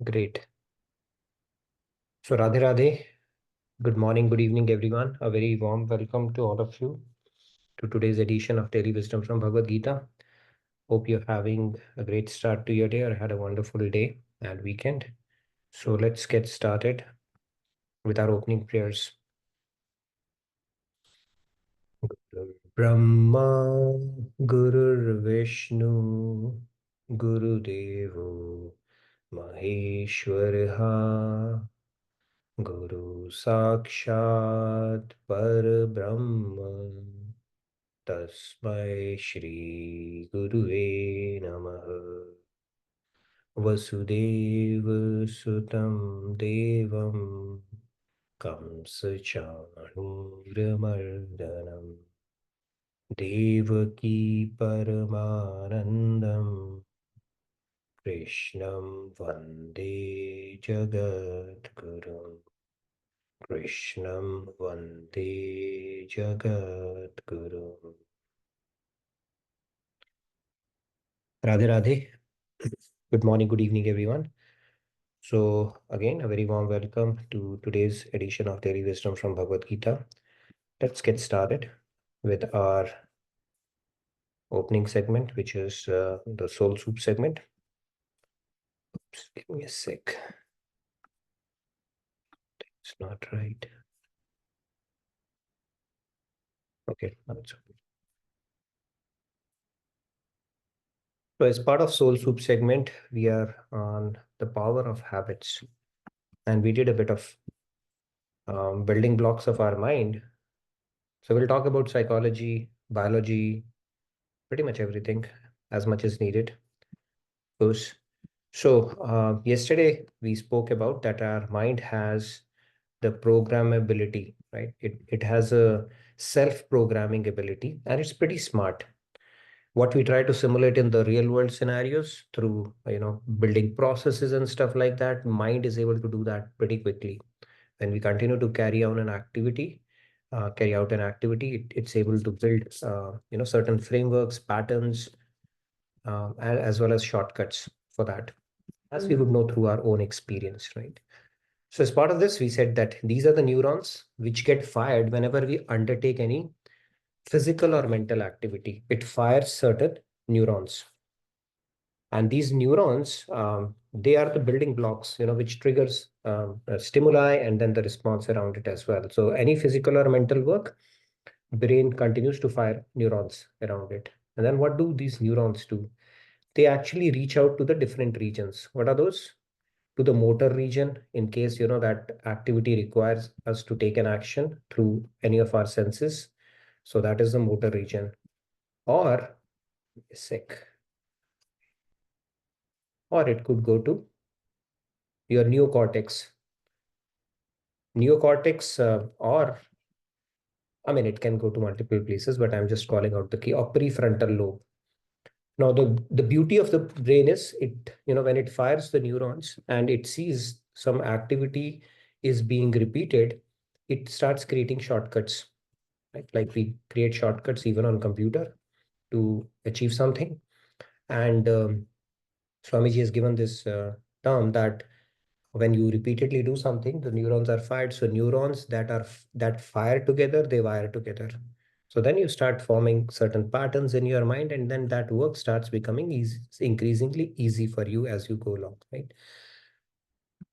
Great. So Radhe Radhe, good morning, good evening, everyone. A very warm welcome to all of you to today's edition of Daily Wisdom from Bhagavad Gita. Hope you're having a great start to your day or had a wonderful day and weekend. So let's get started with our opening prayers. Guru Brahma, Guru Vishnu, Guru Devo, Maheshwaraha. Guru Sakshat Parabrahma Tasmai Shri Guruve Namaha Vasudeva Sutam Devam Kamsa Chanuramardanam Devaki Paramanandam Krishnam Vande Jagadgurum Krishnam Vande Jagadguru. Radhe Radhe. Good morning, good evening, everyone. So, again, a very warm welcome to today's edition of Daily Wisdom from Bhagavad Gita. Let's get started with our opening segment, which is the Soul Soup segment. Oops, give me a sec. It's not right. Okay, now it's okay. So as part of Soul Soup segment, we are on the power of habits. And we did a bit of building blocks of our mind. So we'll talk about psychology, biology, pretty much everything as much as needed. So yesterday we spoke about that our mind has the programmability, right? It has a self-programming ability and it's pretty smart. What we try to simulate in the real world scenarios through, building processes and stuff like that, mind is able to do that pretty quickly. When we continue to carry out an activity, it's able to build, certain frameworks, patterns, as well as shortcuts for that, as we would know through our own experience, right? So as part of this, we said that these are the neurons which get fired whenever we undertake any physical or mental activity. It fires certain neurons. And these neurons, they are the building blocks, which triggers stimuli and then the response around it as well. So any physical or mental work, brain continues to fire neurons around it. And then what do these neurons do? They actually reach out to the different regions. What are those? To the motor region, in case that activity requires us to take an action through any of our senses. So that is the motor region. Or sick. Or it could go to your neocortex. Or I mean, it can go to multiple places, but I'm just calling out the key, or prefrontal lobe. Now, the beauty of the brain is when it fires the neurons and it sees some activity is being repeated, it starts creating shortcuts, right? Like we create shortcuts even on computer to achieve something. And Swamiji has given this term that when you repeatedly do something, the neurons are fired. So neurons that fire together, they wire together. So then you start forming certain patterns in your mind, and then that work starts becoming easy, increasingly easy for you as you go along, right?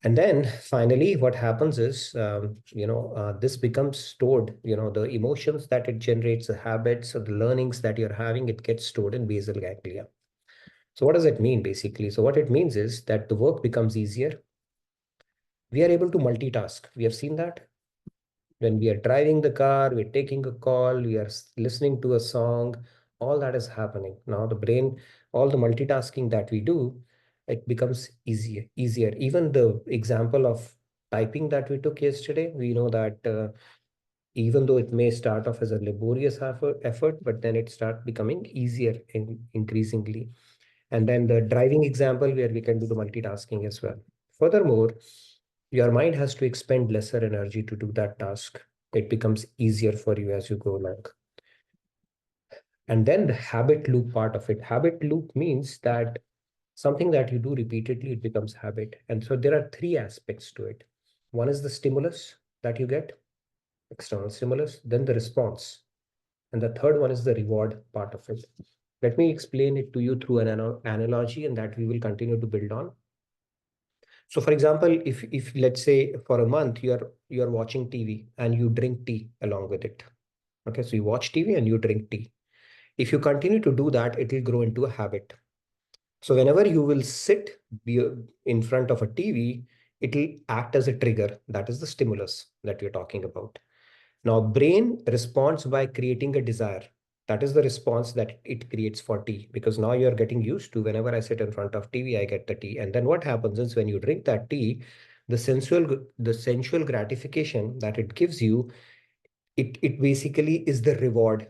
And then finally, what happens is, this becomes stored, the emotions that it generates, the habits, or the learnings that you're having, it gets stored in basal ganglia. So what does it mean basically? So what it means is that the work becomes easier. We are able to multitask. We have seen that when we are driving the car, we're taking a call, we are listening to a song, all that is happening. Now the brain, all the multitasking that we do, it becomes easier. Even the example of typing that we took yesterday, we know that even though it may start off as a laborious effort, but then it starts becoming easier increasingly. And then the driving example where we can do the multitasking as well. Furthermore, your mind has to expend lesser energy to do that task. It becomes easier for you as you go along. And then the habit loop part of it. Habit loop means that Something that you do repeatedly, it becomes habit. And so there are three aspects to it. One is the stimulus that you get, external stimulus, then the response. And the third one is the reward part of it. Let me explain it to you through an analogy, and that we will continue to build on. So for example, if let's say for a month you're watching TV and you drink tea along with it. Okay, so you watch TV and you drink tea. If you continue to do that, it will grow into a habit. So whenever you will sit in front of a TV, it will act as a trigger. That is the stimulus that we're talking about. Now, brain responds by creating a desire. That is the response that it creates for tea, because now you're getting used to whenever I sit in front of TV, I get the tea. And then what happens is when you drink that tea, the sensual gratification that it gives you, it basically is the reward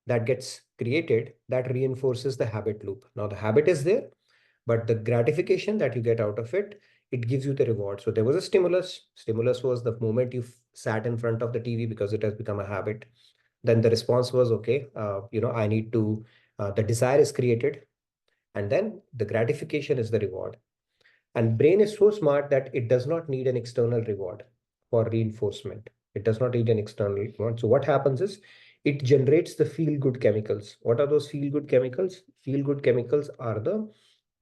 that gets created that reinforces the habit loop. Now the habit is there, but the gratification that you get out of it, it gives you the reward. So there was a stimulus. Stimulus was the moment you sat in front of the TV because it has become a habit. Then the response was, okay, I need to, the desire is created, and then the gratification is the reward. And brain is so smart that it does not need an external reward for reinforcement. It does not need an external reward. So what happens is it generates the feel good chemicals. What are those feel good chemicals? Feel good chemicals are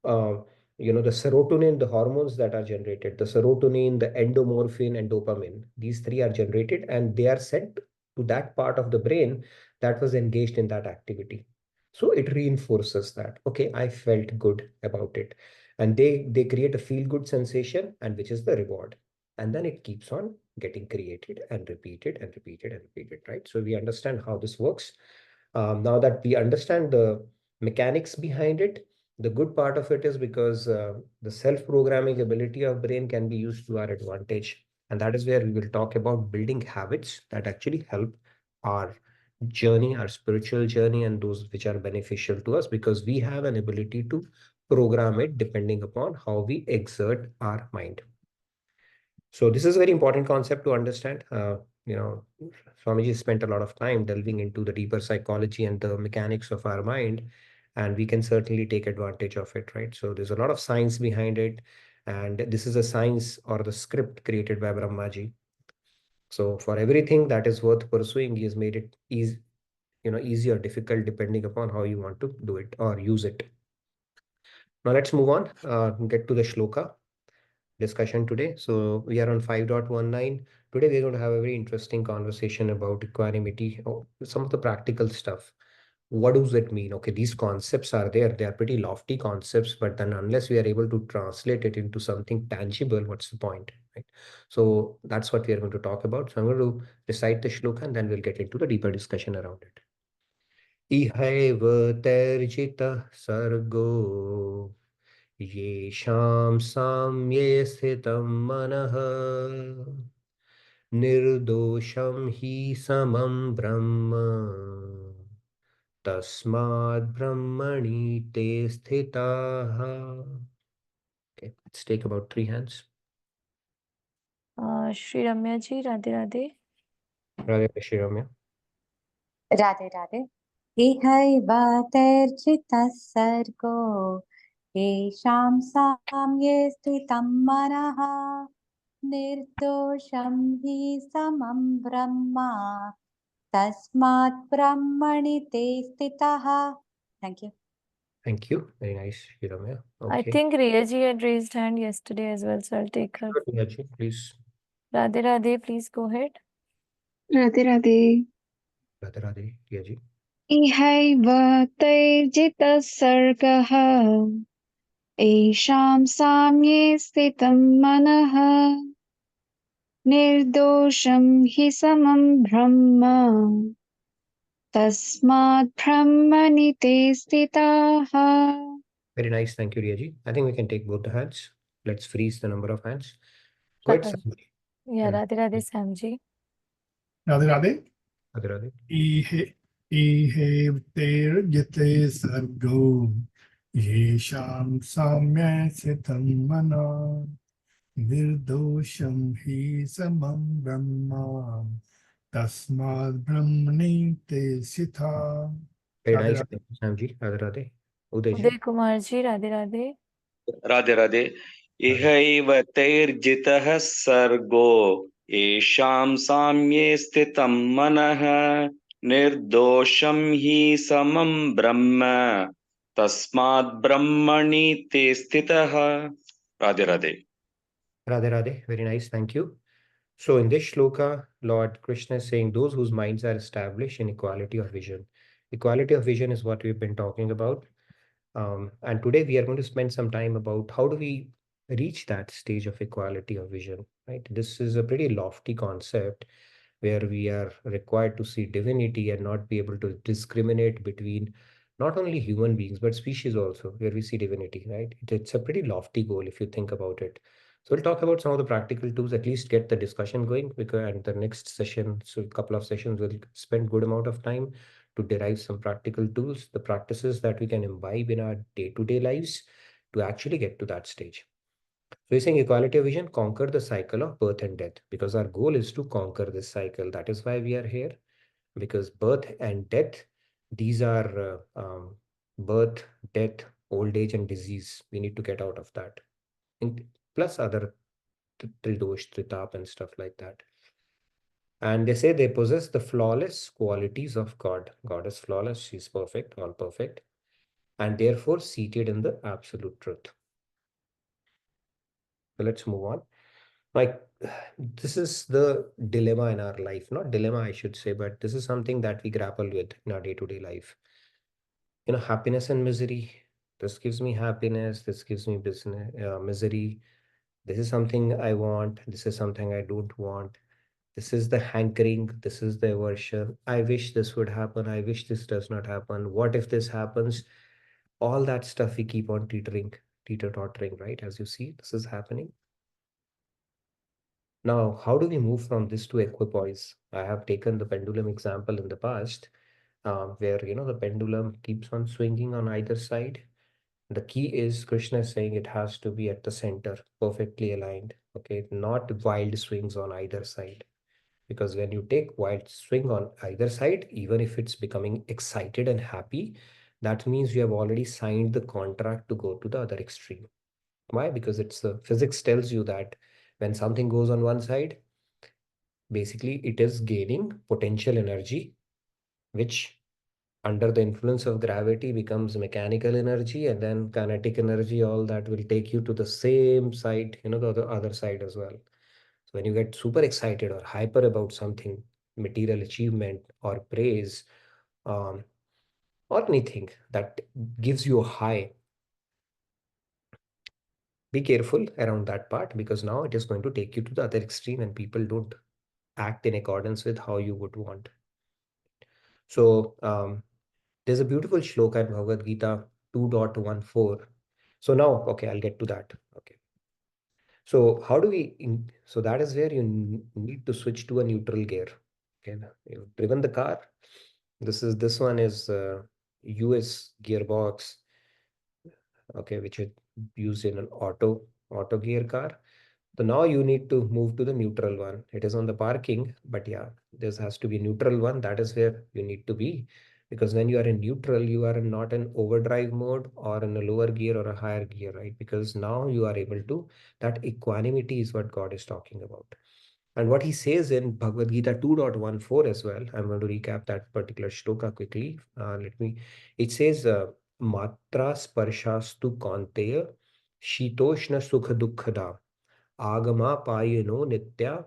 uh, the serotonin, the hormones that are generated, the serotonin, the endomorphin, and dopamine. These three are generated and they are sent to that part of the brain that was engaged in that activity. So it reinforces that, okay, I felt good about it. And they create a feel good sensation, and which is the reward. And then it keeps on getting created and repeated and repeated and repeated, right? So we understand how this works. Now that we understand the mechanics behind it, the good part of it is because the self-programming ability of brain can be used to our advantage. And that is where we will talk about building habits that actually help our journey, our spiritual journey, and those which are beneficial to us, because we have an ability to program it depending upon how we exert our mind. So this is a very important concept to understand. Swamiji spent a lot of time delving into the deeper psychology and the mechanics of our mind, and we can certainly take advantage of it, right? So there's a lot of science behind it, and this is a science or the script created by Brahmaji. So for everything that is worth pursuing, he has made it easy or difficult depending upon how you want to do it or use it. Now let's move on, get to the shloka discussion today. So we are on 5.19. Today we're going to have a very interesting conversation about equanimity, some of the practical stuff. What does it mean? Okay, these concepts are there. They are pretty lofty concepts, but then unless we are able to translate it into something tangible, what's the point, right? So that's what we are going to talk about. So I'm going to recite the shloka and then we'll get into the deeper discussion around it. Ihaiv terjita sargo येषां साम्ये स्थितं मनः निर्दोषं हि समं ब्रह्म तस्माद् ब्रह्मणि ते स्थिताः. Okay, let's take about 3 hands. Shri Ramya ji, Radhe Radhe. Radhe Shri Ramya. Radhe Radhe. Ihaiva terjita sargo yesham samye sthitam manaha nirdosham hi samam brahma tasmat brahmani te sthitaha. Thank you. Thank you. Very nice, Shri Ramya. I Okay. think Riya ji had raised hand yesterday as well, so I'll take her. Riya ji, please. Radhe Radhe, please go ahead. Radhe Radhe. Radhe Radhe, Riya ji. Ihaiv terjita sargah esham samye sthitam manah nirdosham hi samam brahma tasmat brahmani te sthitaha. Very nice. Thank you, Riya ji. I think we can take both the hands. Let's freeze the number of hands. Go ahead, Samji. Yeah, Radhe Radhe, Samji. Radhe Radhe. Radhe Radhe. Ihe terjite sargo yesham samya sitam mana nirdosham hi samam brahma tasmad brahmani te sitha. Very nice, Samji. Radhe Radhe. Uday ji. Uday Kumar ji, Radhe Radhe. Radhe Radhe इहैव तैर्जितः सर्गो येषां साम्ये स्थितं मनः निर्दोषं हि समं ब्रह्म तस्मात् ब्रह्मणि ते स्थितः Radhe Radhe Radhe Radhe, very nice, thank you. So in this shloka, Lord Krishna is saying those whose minds are established in equality of vision. Equality of vision is what we've been talking about. And today we are going to spend some time about how do we reach that stage of equality of vision, right? This is a pretty lofty concept where we are required to see divinity and not be able to discriminate between not only human beings but species also, where we see divinity, right? It's a pretty lofty goal if you think about it. So we'll talk about some of the practical tools, at least get the discussion going, because and the next session, so a couple of sessions, we'll spend good amount of time to derive some practical tools, the practices that we can imbibe in our day-to-day lives to actually get to that stage. So we're saying equality of vision, conquer the cycle of birth and death, because our goal is to conquer this cycle. That is why we are here, because birth and death, these are birth, death, old age, and disease. We need to get out of that. And plus other tridosh, tritap, and stuff like that. And they say they possess the flawless qualities of God. God is flawless, she's perfect, all perfect, and therefore seated in the absolute truth. So let's move on. Like, this is the dilemma in our life, not dilemma, I should say, but this is something that we grapple with in our day-to-day life. Happiness and misery. This gives me happiness, this gives me misery. This is something I want, this is something I don't want. This is the hankering, this is the aversion. I wish this would happen, I wish this does not happen. What if this happens? All that stuff we keep on teeter-tottering, right? As you see, this is happening. Now, how do we move from this to equipoise? I have taken the pendulum example in the past, where the pendulum keeps on swinging on either side. The key is Krishna is saying it has to be at the center, perfectly aligned. Okay, not wild swings on either side. Because when you take wild swing on either side, even if it's becoming excited and happy, that means you have already signed the contract to go to the other extreme. Why? Because it's the physics tells you that when something goes on one side, basically it is gaining potential energy, which under the influence of gravity becomes mechanical energy, and then kinetic energy, all that will take you to the same side, the other side as well. So when you get super excited or hyper about something, material achievement or praise, um, or anything that gives you a high, be careful around that part, because now it is going to take you to the other extreme and people don't act in accordance with how you would want. So there's a beautiful shloka in Bhagavad Gita 2.14. So now, okay, I'll get to that. Okay. So how do so that is where you need to switch to a neutral gear. Okay. You've driven the car. This one is US gearbox, okay, which is used in an auto gear car. So now you need to move to the neutral one. It is on the parking, but yeah, this has to be neutral one. That is where you need to be. Because when you are in neutral, you are not in overdrive mode or in a lower gear or a higher gear, right? Because now you are able to, that equanimity is what God is talking about. And what he says in Bhagavad Gita 2.14 as well, I'm going to recap that particular shloka quickly. It says, Matra sparshastu kanteya shitoshna sukha dukkhada agama payano nitya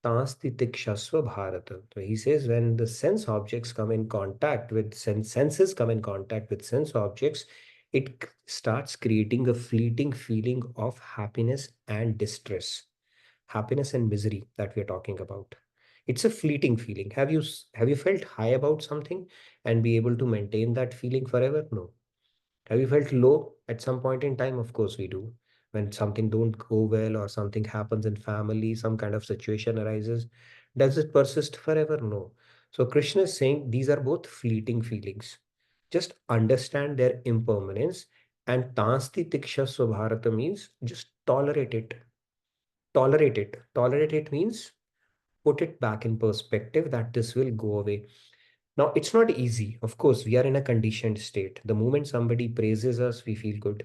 tansti tikshasva bharata. So he says when the sense objects come in contact with senses come in contact with sense objects, it starts creating a fleeting feeling of happiness and distress, happiness and misery that we are talking about. It's a fleeting feeling. Have you felt high about something and be able to maintain that feeling forever? No. Have you felt low at some point in time? Of course we do. When something don't go well or something happens in family, some kind of situation arises, does it persist forever? No. So Krishna is saying these are both fleeting feelings. Just understand their impermanence, and tansti tiksha swabharata means just tolerate it. Tolerate it. Tolerate it means put it back in perspective that this will go away. Now, it's not easy. Of course, we are in a conditioned state. The moment somebody praises us, we feel good.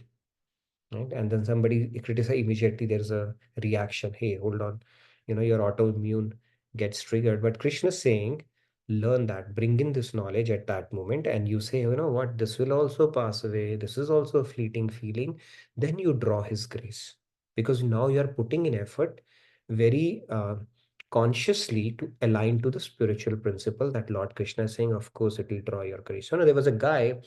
right? And then somebody criticize, immediately there's a reaction. Hey, hold on, your autoimmune gets triggered. But Krishna is saying, learn that, bring in this knowledge at that moment, and you say, you know what, this will also pass away. This is also a fleeting feeling. Then you draw his grace, because now you are putting in effort very consciously to align to the spiritual principle that Lord Krishna is saying. Of course, it will draw your grace. There was a guy.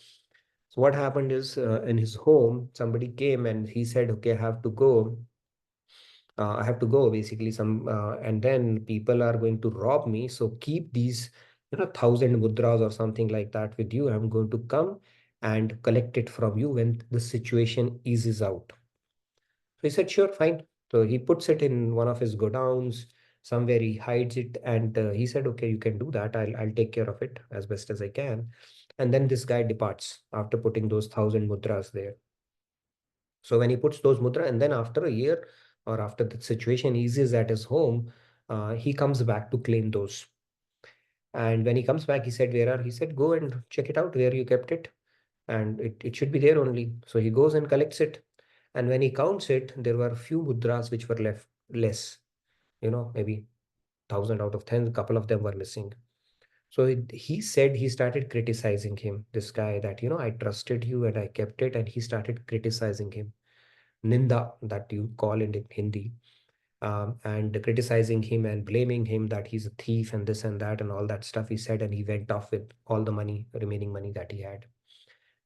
So what happened is, in his home, somebody came and he said, okay, I have to go. I have to go, basically, and then people are going to rob me. So keep these, 1,000 mudras or something like that with you. I'm going to come and collect it from you when the situation eases out. So he said, sure, fine. So he puts it in one of his godowns, somewhere he hides it, and he said, okay, you can do that. I'll take care of it as best as I can. And then this guy departs after putting those 1,000 mudras there. So when he puts those mudra, and then after a year or after the situation eases at his home, he comes back to claim those. And when he comes back, he said, where are? He said, go and check it out where you kept it. And it should be there only. So he goes and collects it. And when he counts it, there were a few mudras which were left less, maybe 1,000 out of 10, a couple of them were missing. So he said, he started criticizing him, this guy, that, I trusted you and I kept it. And he started criticizing him. Ninda, that you call it in Hindi, and criticizing him and blaming him that he's a thief and this and that and all that stuff he said. And he went off with all the money, remaining money that he had.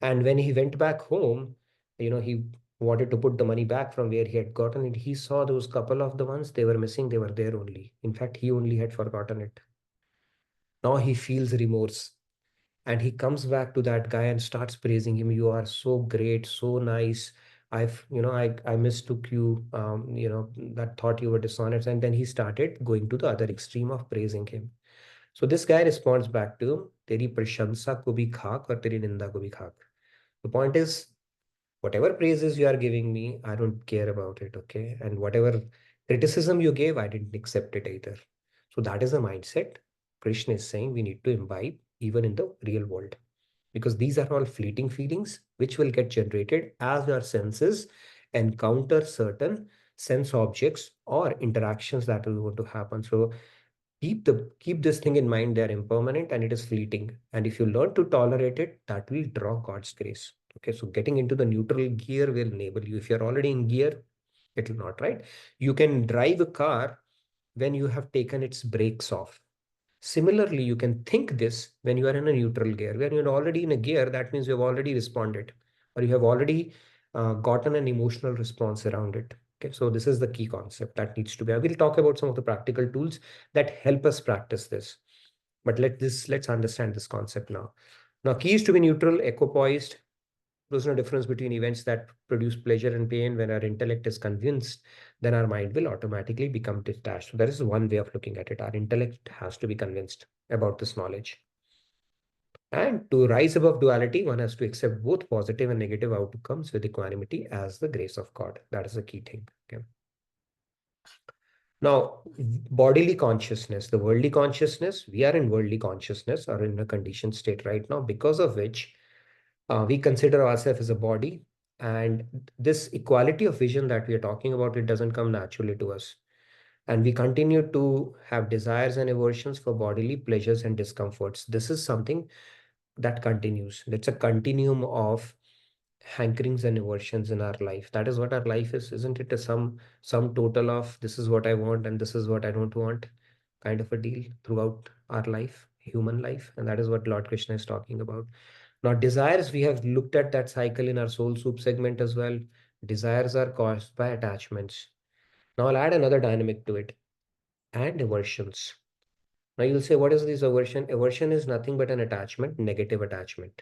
And when he went back home, he wanted to put the money back from where he had gotten it. He saw those couple of the ones they were missing, they were there only. In fact, he only had forgotten it. Now he feels remorse. And he comes back to that guy and starts praising him. You are so great, so nice. I mistook you, that thought you were dishonest. And then he started going to the other extreme of praising him. So this guy responds back to him, Teri prashansa ko bhi khak aur teri ninda ko bhi khak. The point is, whatever praises you are giving me, I don't care about it, okay? And whatever criticism you gave, I didn't accept it either. So that is a mindset Krishna is saying we need to imbibe even in the real world, because these are all fleeting feelings which will get generated as your senses encounter certain sense objects or interactions that will going to happen. So keep this thing in mind. They are impermanent and it is fleeting. And if you learn to tolerate it, that will draw God's grace. Okay, so getting into the neutral gear will enable you. If you're already in gear, it will not, right? You can drive a car when you have taken its brakes off. Similarly, you can think this when you are in a neutral gear. When you're already in a gear, that means you have already responded, or you have already gotten an emotional response around it. Okay, so this is the key concept that needs to be. I will talk about some of the practical tools that help us practice this. But let's understand this concept now. Now, key is to be neutral, equipoised. There's no difference between events that produce pleasure and pain. When our intellect is convinced, then our mind will automatically become detached. So that is one way of looking at it. Our intellect has to be convinced about this knowledge. And to rise above duality, one has to accept both positive and negative outcomes with equanimity as the grace of God. That is the key thing. Okay. Now, bodily consciousness, the worldly consciousness, we are in worldly consciousness or in a conditioned state right now, because of which we consider ourselves as a body. And this equality of vision that we are talking about, it doesn't come naturally to us. And we continue to have desires and aversions for bodily pleasures and discomforts. This is something that continues. It's a continuum of hankerings and aversions in our life. That is what our life is, isn't it? A sum total of this is what I want and this is what I don't want, kind of a deal throughout our life, human life. And that is what Lord Krishna is talking about. Now, desires, we have looked at that cycle in our soul soup segment as well. Desires are caused by attachments. Now, I'll add another dynamic to it, and aversions. Now, you'll say, what is this aversion? Aversion is nothing but an attachment, negative attachment.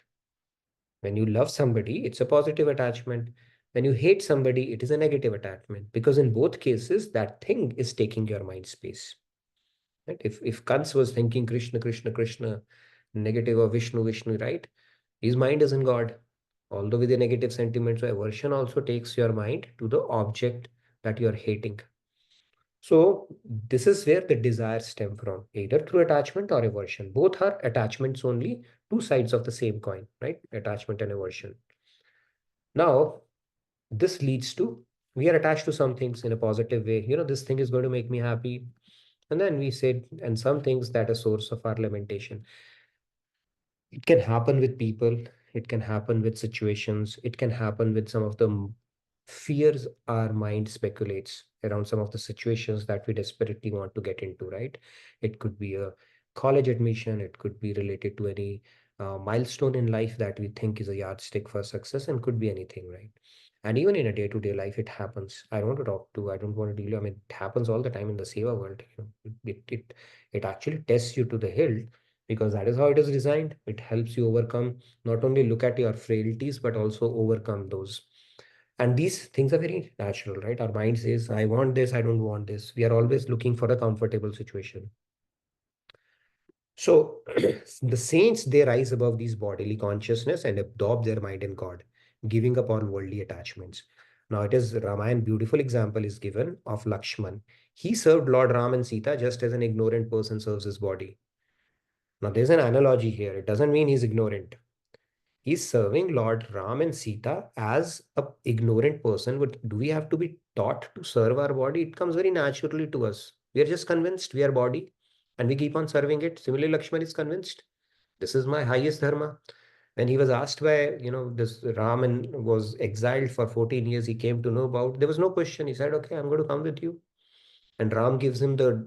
When you love somebody, it's a positive attachment. When you hate somebody, it is a negative attachment, because in both cases, that thing is taking your mind space. Right? If Kans was thinking Krishna, Krishna, Krishna, negative, or Vishnu, Vishnu, right? His mind is in God, although with a negative sentiment. So aversion also takes your mind to the object that you're hating. So this is where the desires stem from, either through attachment or aversion. Both are attachments only, two sides of the same coin, right? Attachment and aversion. Now, this leads to, we are attached to some things in a positive way. This thing is going to make me happy. And then we said, and some things that are source of our lamentation. It can happen with people, it can happen with situations, it can happen with some of the fears our mind speculates around some of the situations that we desperately want to get into, right? It could be a college admission, it could be related to any milestone in life that we think is a yardstick for success, and could be anything, right? And even in a day-to-day life, it happens. I don't want to talk to, I don't want to deal, I mean, it happens all the time in the seva world. It actually tests you to the hilt, because that is how it is designed. It helps you overcome, not only look at your frailties, but also overcome those. And these things are very natural, right? Our mind says, I want this, I don't want this. We are always looking for a comfortable situation. So the saints, they rise above these bodily consciousness and absorb their mind in God, giving up all worldly attachments. Now it is Ramayana, beautiful example is given of Lakshman. He served Lord Ram and Sita just as an ignorant person serves his body. Now there's an analogy here. It doesn't mean he's ignorant. He's serving Lord Ram and Sita as a ignorant person. But do we have to be taught to serve our body? It comes very naturally to us. We are just convinced we are body and we keep on serving it. Similarly, Lakshman is convinced this is my highest dharma. When he was asked by, this Raman was exiled for 14 years, he came to know about, there was no question. He said, okay, I'm going to come with you. And Ram gives him the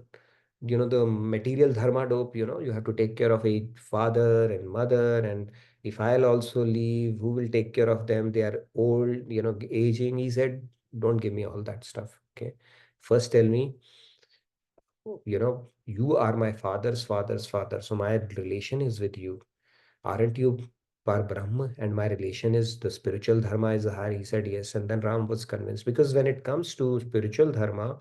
material dharma dope. You have to take care of a father and mother, and if I'll also leave, who will take care of them? They are old, aging. He said, don't give me all that stuff. Okay, first tell me, you are my father's father's father, so my relation is with you. Aren't you Par Brahma? And my relation is the spiritual dharma is higher. He said yes. And then Ram was convinced, because when it comes to spiritual dharma,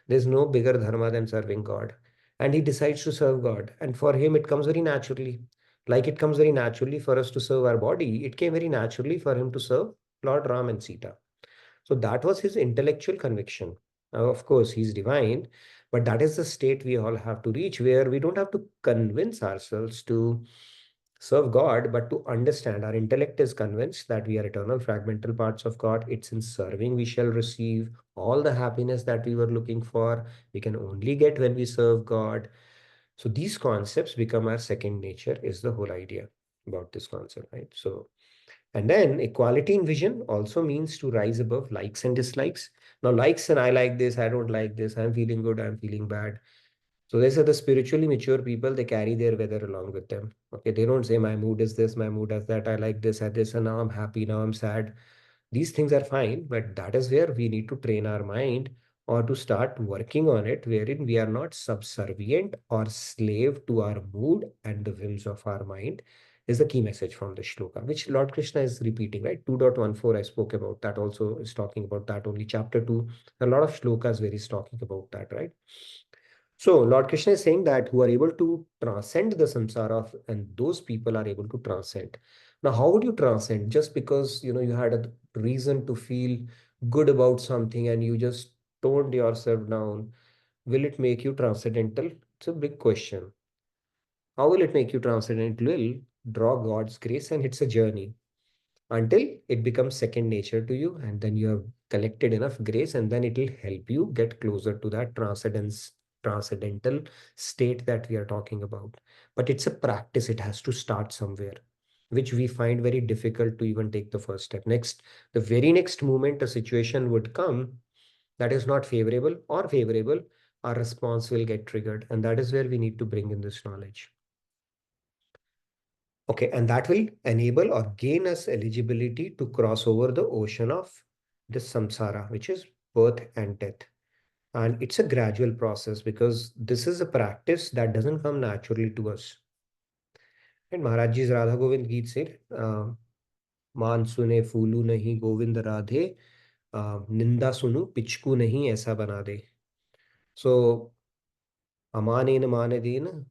there's no bigger dharma than serving God. And he decides to serve God. And for him, it comes very naturally. Like it comes very naturally for us to serve our body, it came very naturally for him to serve Lord Ram and Sita. So that was his intellectual conviction. Now, of course, he's divine, but that is the state we all have to reach, where we don't have to convince ourselves to serve God, but to understand. Our intellect is convinced that we are eternal fragmental parts of God. It's in serving we shall receive all the happiness that we were looking for. We can only get when we serve God. So these concepts become our second nature, is the whole idea about this concept, right? So, and then equality in vision also means to rise above likes and dislikes. Now, likes and I like this, I don't like this, I'm feeling good, I'm feeling bad. So they say the spiritually mature people, they carry their weather along with them. Okay, they don't say my mood is this, my mood is that, I like this, and this, and now I'm happy, now I'm sad. These things are fine, but that is where we need to train our mind, or to start working on it, wherein we are not subservient or slave to our mood and the whims of our mind, is the key message from the shloka, which Lord Krishna is repeating, right? 2.14, I spoke about that, also is talking about that only. Chapter 2, a lot of shlokas where he's talking about that, right? So Lord Krishna is saying that who are able to transcend the samsara and those people are able to transcend. Now, how would you transcend? Just because you had a reason to feel good about something and you just toned yourself down, will it make you transcendental? It's a big question. How will it make you transcendental? It will draw God's grace, and it's a journey until it becomes second nature to you, and then you have collected enough grace, and then it will help you get closer to that transcendental state that we are talking about. But it's a practice, it has to start somewhere, which we find very difficult to even take the first step. Next, the very next moment a situation would come that is not favorable or favorable, our response will get triggered, and that is where we need to bring in this knowledge. Okay, and that will enable or gain us eligibility to cross over the ocean of this samsara, which is birth and death. And it's a gradual process, because this is a practice that doesn't come naturally to us. And Maharaj Ji's Radha Govind Geet said, मान सुने फूलू नहीं गोविंद राधे, निंदा सुनु पिचकू नहीं ऐसा बना दे. So Amanen Manadin,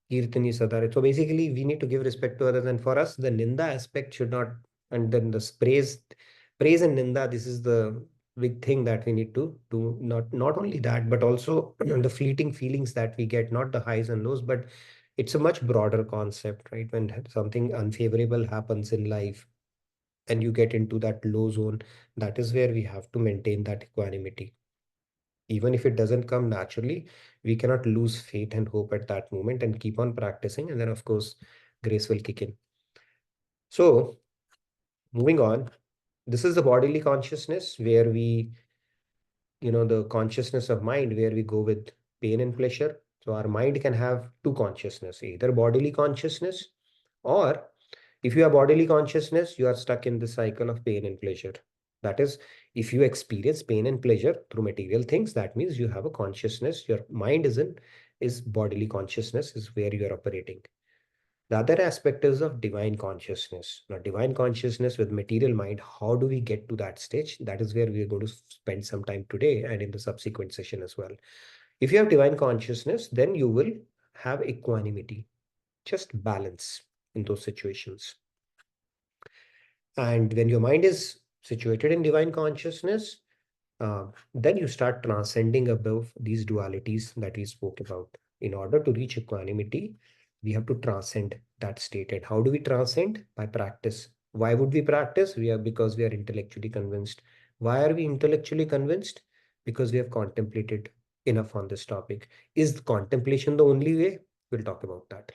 Kirtani Sadare. So basically, we need to give respect to others. And for us, the Ninda aspect should not, and then the praise and Ninda, this is the big thing that we need to do. Not only that, but also the fleeting feelings that we get, not the highs and lows, but it's a much broader concept, right? When something unfavorable happens in life, and you get into that low zone, that is where we have to maintain that equanimity. Even if it doesn't come naturally, we cannot lose faith and hope at that moment and keep on practicing. And then, of course, grace will kick in. So, moving on, this is the bodily consciousness where we, the consciousness of mind, where we go with pain and pleasure. So, our mind can have two consciousness, either bodily consciousness, or if you have bodily consciousness, you are stuck in the cycle of pain and pleasure. That is, if you experience pain and pleasure through material things, that means you have a consciousness. Your mind is bodily consciousness, is where you are operating. The other aspect is of divine consciousness. Now, divine consciousness with material mind, how do we get to that stage? That is where we are going to spend some time today and in the subsequent session as well. If you have divine consciousness, then you will have equanimity, just balance in those situations. And when your mind is situated in divine consciousness, then you start transcending above these dualities that we spoke about. In order to reach equanimity, we have to transcend that state. And how do we transcend? By practice. Why would we practice? Because we are intellectually convinced. Why are we intellectually convinced? Because we have contemplated enough on this topic. Is contemplation the only way? We'll talk about that.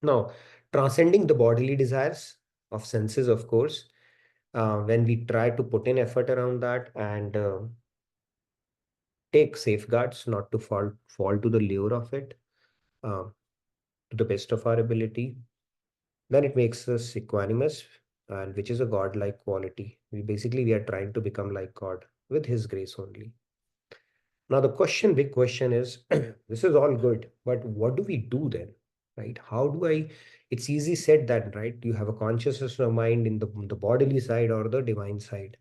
Now, transcending the bodily desires of senses, of course, when we try to put in effort around that and take safeguards not to fall to the lure of it, uh, to the best of our ability, then it makes us equanimous, and which is a god-like quality. We are trying to become like God with His grace only. Now the big question is, this is all good, but what do we do then, right? It's easy said that, right? You have a consciousness of mind in the bodily side or the divine side.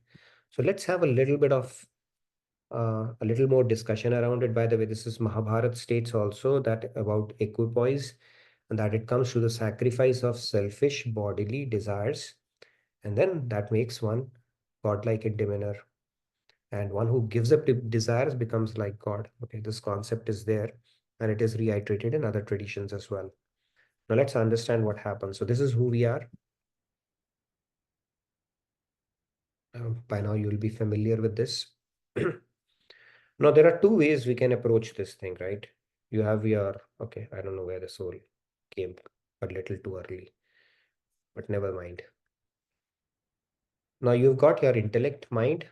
So let's have a little bit of a little more discussion around it. By the way, this is Mahabharata states also that about equipoise, and that it comes to the sacrifice of selfish bodily desires, and then that makes one godlike in demeanor. And one who gives up desires becomes like God. Okay, this concept is there, and it is reiterated in other traditions as well. Now let's understand what happens. So this is who we are. By now you will be familiar with this. Now there are two ways we can approach this thing, right? You have okay, I don't know where the soul came a little too early, but never mind. Now you've got your intellect, mind.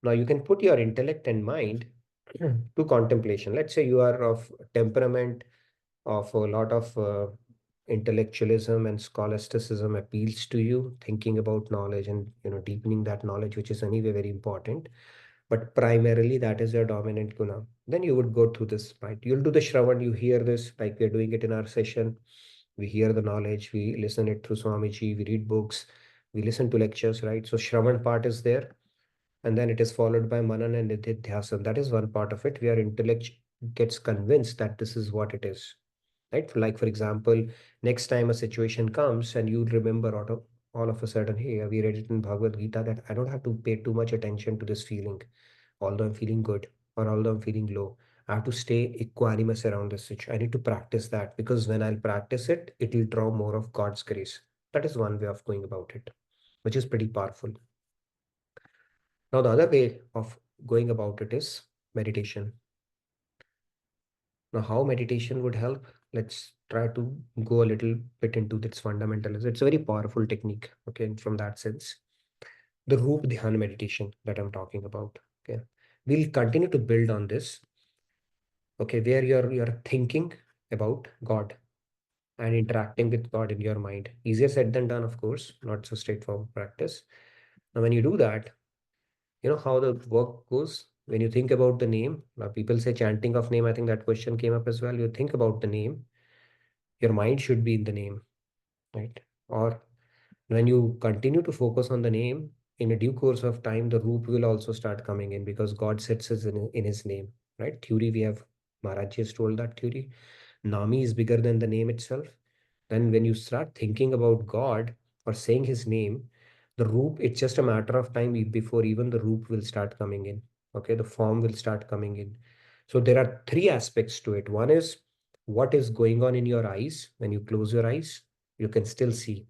Now you can put your intellect and mind to contemplation. Let's say you are of temperament of a lot of intellectualism and scholasticism appeals to you, thinking about knowledge and deepening that knowledge, which is anyway very important. But primarily that is your dominant guna. Then you would go through this, right? You'll do the Shravan, you hear this, like we're doing it in our session. We hear the knowledge, we listen it through Swamiji, we read books, we listen to lectures, right? So Shravan part is there. And then it is followed by Manan and Nididhyasana. That is one part of it, where intellect gets convinced that this is what it is, right? Like, for example, next time a situation comes and you remember all of a sudden, hey, we read it in Bhagavad Gita that I don't have to pay too much attention to this feeling, although I'm feeling good or although I'm feeling low. I have to stay equanimous around this situation. I need to practice that, because when I'll practice it, it will draw more of God's grace. That is one way of going about it, which is pretty powerful. Now, the other way of going about it is meditation. Now, how meditation would help? Let's try to go a little bit into its fundamentals. It's a very powerful technique, okay, from that sense. The Roop Dhyan meditation that I'm talking about, okay. We'll continue to build on this, okay, where you're thinking about God and interacting with God in your mind. Easier said than done, of course, not so straightforward practice. Now, when you do that, you know how the work goes. When you think about the name, now people say chanting of name. I think that question came up as well. You think about the name, your mind should be in the name, right? Or when you continue to focus on the name, in a due course of time, the root will also start coming in, because God sits in his name, right? Theory, we have Maharaj has told that theory. Nami is bigger than the name itself. Then when you start thinking about God or saying his name, the roop, it's just a matter of time before even the roop will start coming in. Okay, the form will start coming in. So there are three aspects to it. One is what is going on in your eyes. When you close your eyes, you can still see.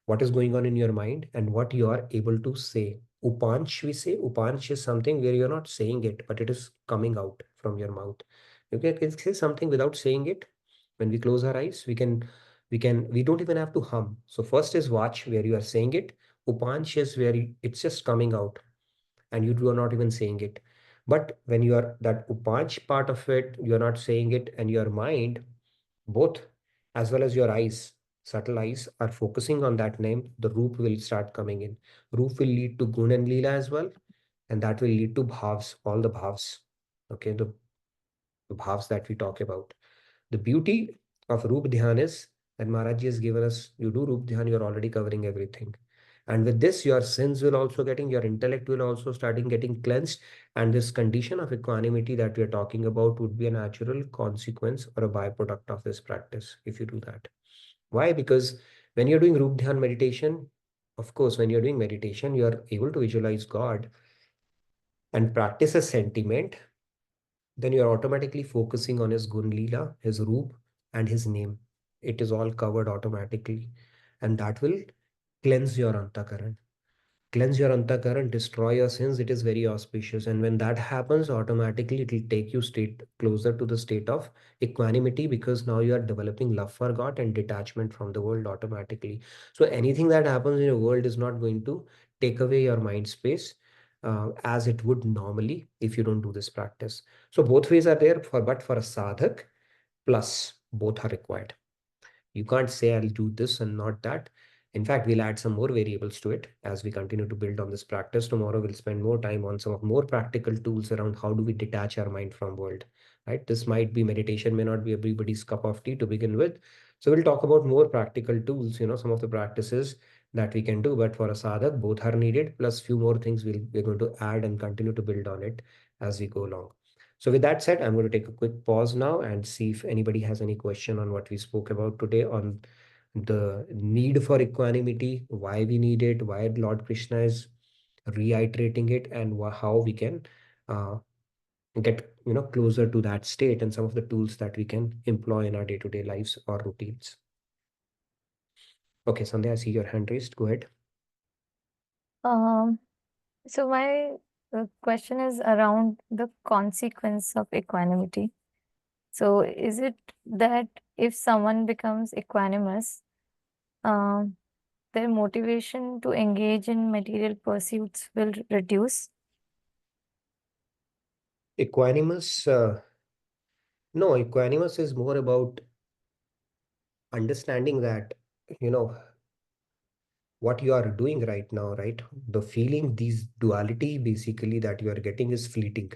what is going on in your mind and what you are able to say. Upanch, we say. Upanch is something where you're not saying it, but it is coming out from your mouth. You can say something without saying it. When we close our eyes, we don't even have to hum. So first is Vach, where you are saying it. Upanch is where it's just coming out and you are not even saying it. But when you are that Upanch part of it, you're not saying it, and your mind, both as well as your eyes, subtle eyes, are focusing on that name, the Roop will start coming in. Roop will lead to Gun and Leela as well, and that will lead to Bhavs, all the Bhavs. Okay, the Bhavs that we talk about. The beauty of Roop Dhyan is that Maharaj Ji has given us, you do Roop Dhyan, you're already covering everything. And with this, your sins will also your intellect will also starting getting cleansed. And this condition of equanimity that we are talking about would be a natural consequence or a byproduct of this practice if you do that. Why? Because when you're doing Roop Dhyan meditation, of course, when you're doing meditation, you're able to visualize God and practice a sentiment, then you're automatically focusing on his gun leela, his roop, and his name. It is all covered automatically, and that will cleanse your antakaran. Cleanse your antakaran, destroy your sins. It is very auspicious, and when that happens, automatically it will take you closer to the state of equanimity, because now you are developing love for God and detachment from the world automatically. So anything that happens in your world is not going to take away your mind space as it would normally if you don't do this practice. So both ways are there, but for a sadhak, plus both are required. You can't say I'll do this and not that. In fact, we'll add some more variables to it as we continue to build on this practice. Tomorrow we'll spend more time on some of more practical tools around how do we detach our mind from world, right? This might be meditation, may not be everybody's cup of tea to begin with. So we'll talk about more practical tools, some of the practices that we can do, but for a sadhak, both are needed, plus few more things we're going to add and continue to build on it as we go along. So with that said, I'm going to take a quick pause now and see if anybody has any question on what we spoke about today on the need for equanimity, why we need it, why Lord Krishna is reiterating it, and how we can uh, get closer to that state, and some of the tools that we can employ in our day-to-day lives or routines. Okay, Sandhya, I see your hand raised. Go ahead. So my question is around the consequence of equanimity. So is it that if someone becomes equanimous, their motivation to engage in material pursuits will reduce? Equanimous, no, equanimous is more about understanding that, what you are doing right now, right? The feeling, these duality basically that you are getting is fleeting,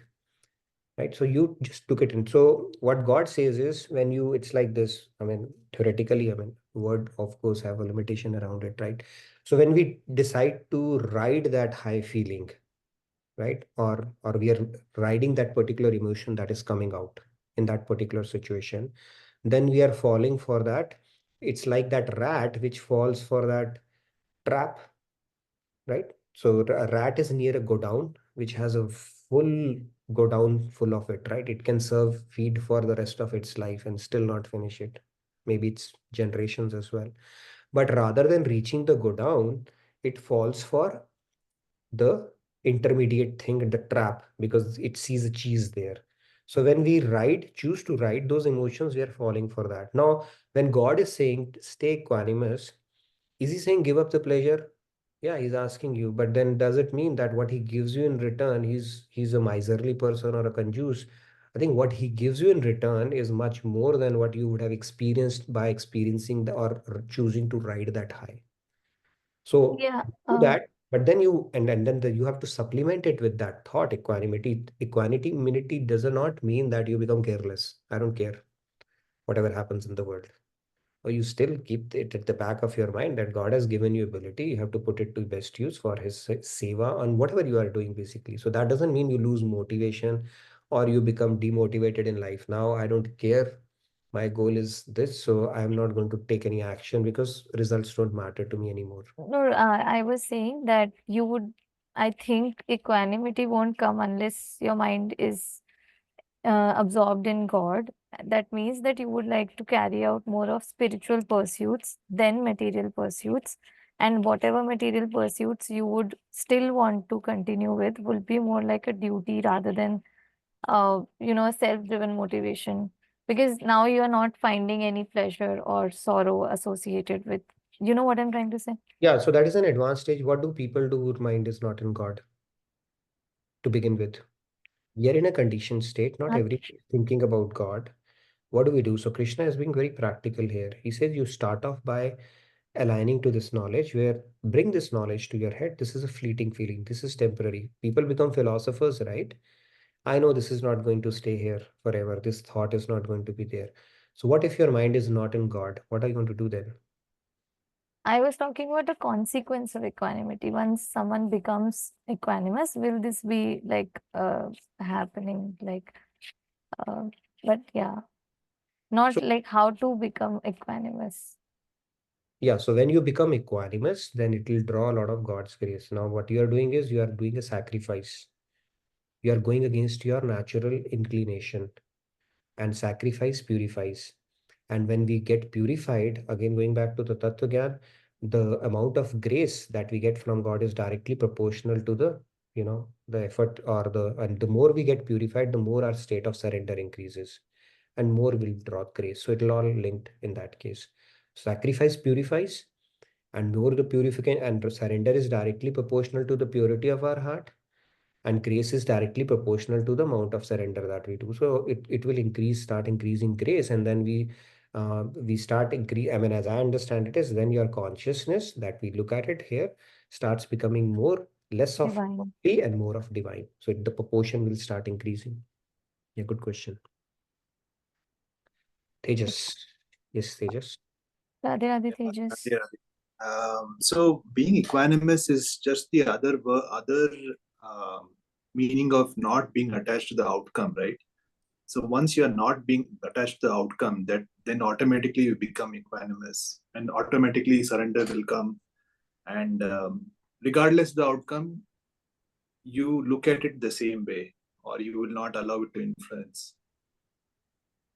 right? So you just took it in. So what God says is, when it's like this, I mean, theoretically, I mean, word of course have a limitation around it, right? So when we decide to ride that high feeling, right? Or we are riding that particular emotion that is coming out in that particular situation, then we are falling for that. It's like that rat which falls for that trap, right? So a rat is near a godown which has a full godown full of it, right? It can serve feed for the rest of its life and still not finish it. Maybe it's generations as well. But rather than reaching the godown, it falls for the intermediate thing in the trap because it sees a cheese there. So when we choose to ride those emotions, we are falling for that. Now, when God is saying stay equanimous, is he saying give up the pleasure? Yeah, he's asking you. But then does it mean that what he gives you in return, he's a miserly person or a conjuice? I think what he gives you in return is much more than what you would have experienced by experiencing or choosing to ride that high. So Yeah. do that, but then you have to supplement it with that thought, equanimity. Equanimity does not mean that you become careless. I don't care whatever happens in the world. Or you still keep it at the back of your mind that God has given you ability. You have to put it to best use for his seva on whatever you are doing, basically. So that doesn't mean you lose motivation or you become demotivated in life. Now, I don't care. My goal is this, so I'm not going to take any action because results don't matter to me anymore. No, I was saying that I think equanimity won't come unless your mind is absorbed in God. That means that you would like to carry out more of spiritual pursuits than material pursuits. and whatever material pursuits you would still want to continue with will be more like a duty rather than a self-driven motivation, because now you are not finding any pleasure or sorrow associated with, you know what I'm trying to say? Yeah, so that is an advanced stage. What do people do whose mind is not in God to begin with? We are in a conditioned state. Not Uh, everybody is thinking about God. What do we do? So Krishna is being very practical here. He says you start off by aligning to this knowledge, where bring this knowledge to your head. This is a fleeting feeling. This is temporary. People become philosophers, right? I know this is not going to stay here forever. This thought is not going to be there. So what if your mind is not in God? What are you going to do then? I was talking about the consequence of equanimity. Once someone becomes equanimous, will this be like happening? Like, uh, but yeah, not So like how to become equanimous. yeah, so when you become equanimous, then it will draw a lot of God's grace. Now, what you are doing is you are doing a sacrifice. You are going against your natural inclination, and sacrifice purifies. And when we get purified, again going back to the Tattva Gyan, the amount of grace that we get from God is directly proportional to the effort, and the more we get purified, the more our state of surrender increases and more will draw grace. So it'll all linked in that case. Sacrifice purifies, and more the purification and surrender is directly proportional to the purity of our heart, and grace is directly proportional to the amount of surrender that we do. So it will start increasing grace, and then we start increase. I mean, as I understand it, is then your consciousness that we look at it here starts becoming less of Divine. body and more of divine. So the proportion will start increasing. Yeah, good question. Tejas. Yes, Tejas. Radhe Radhe Yeah, Tejas. yeah. So being equanimous is just the other um, meaning of not being attached to the outcome, right? So once you are not being attached to the outcome, that then automatically you become equanimous, and automatically surrender will come. And regardless of the outcome, you look at it the same way, or you will not allow it to influence.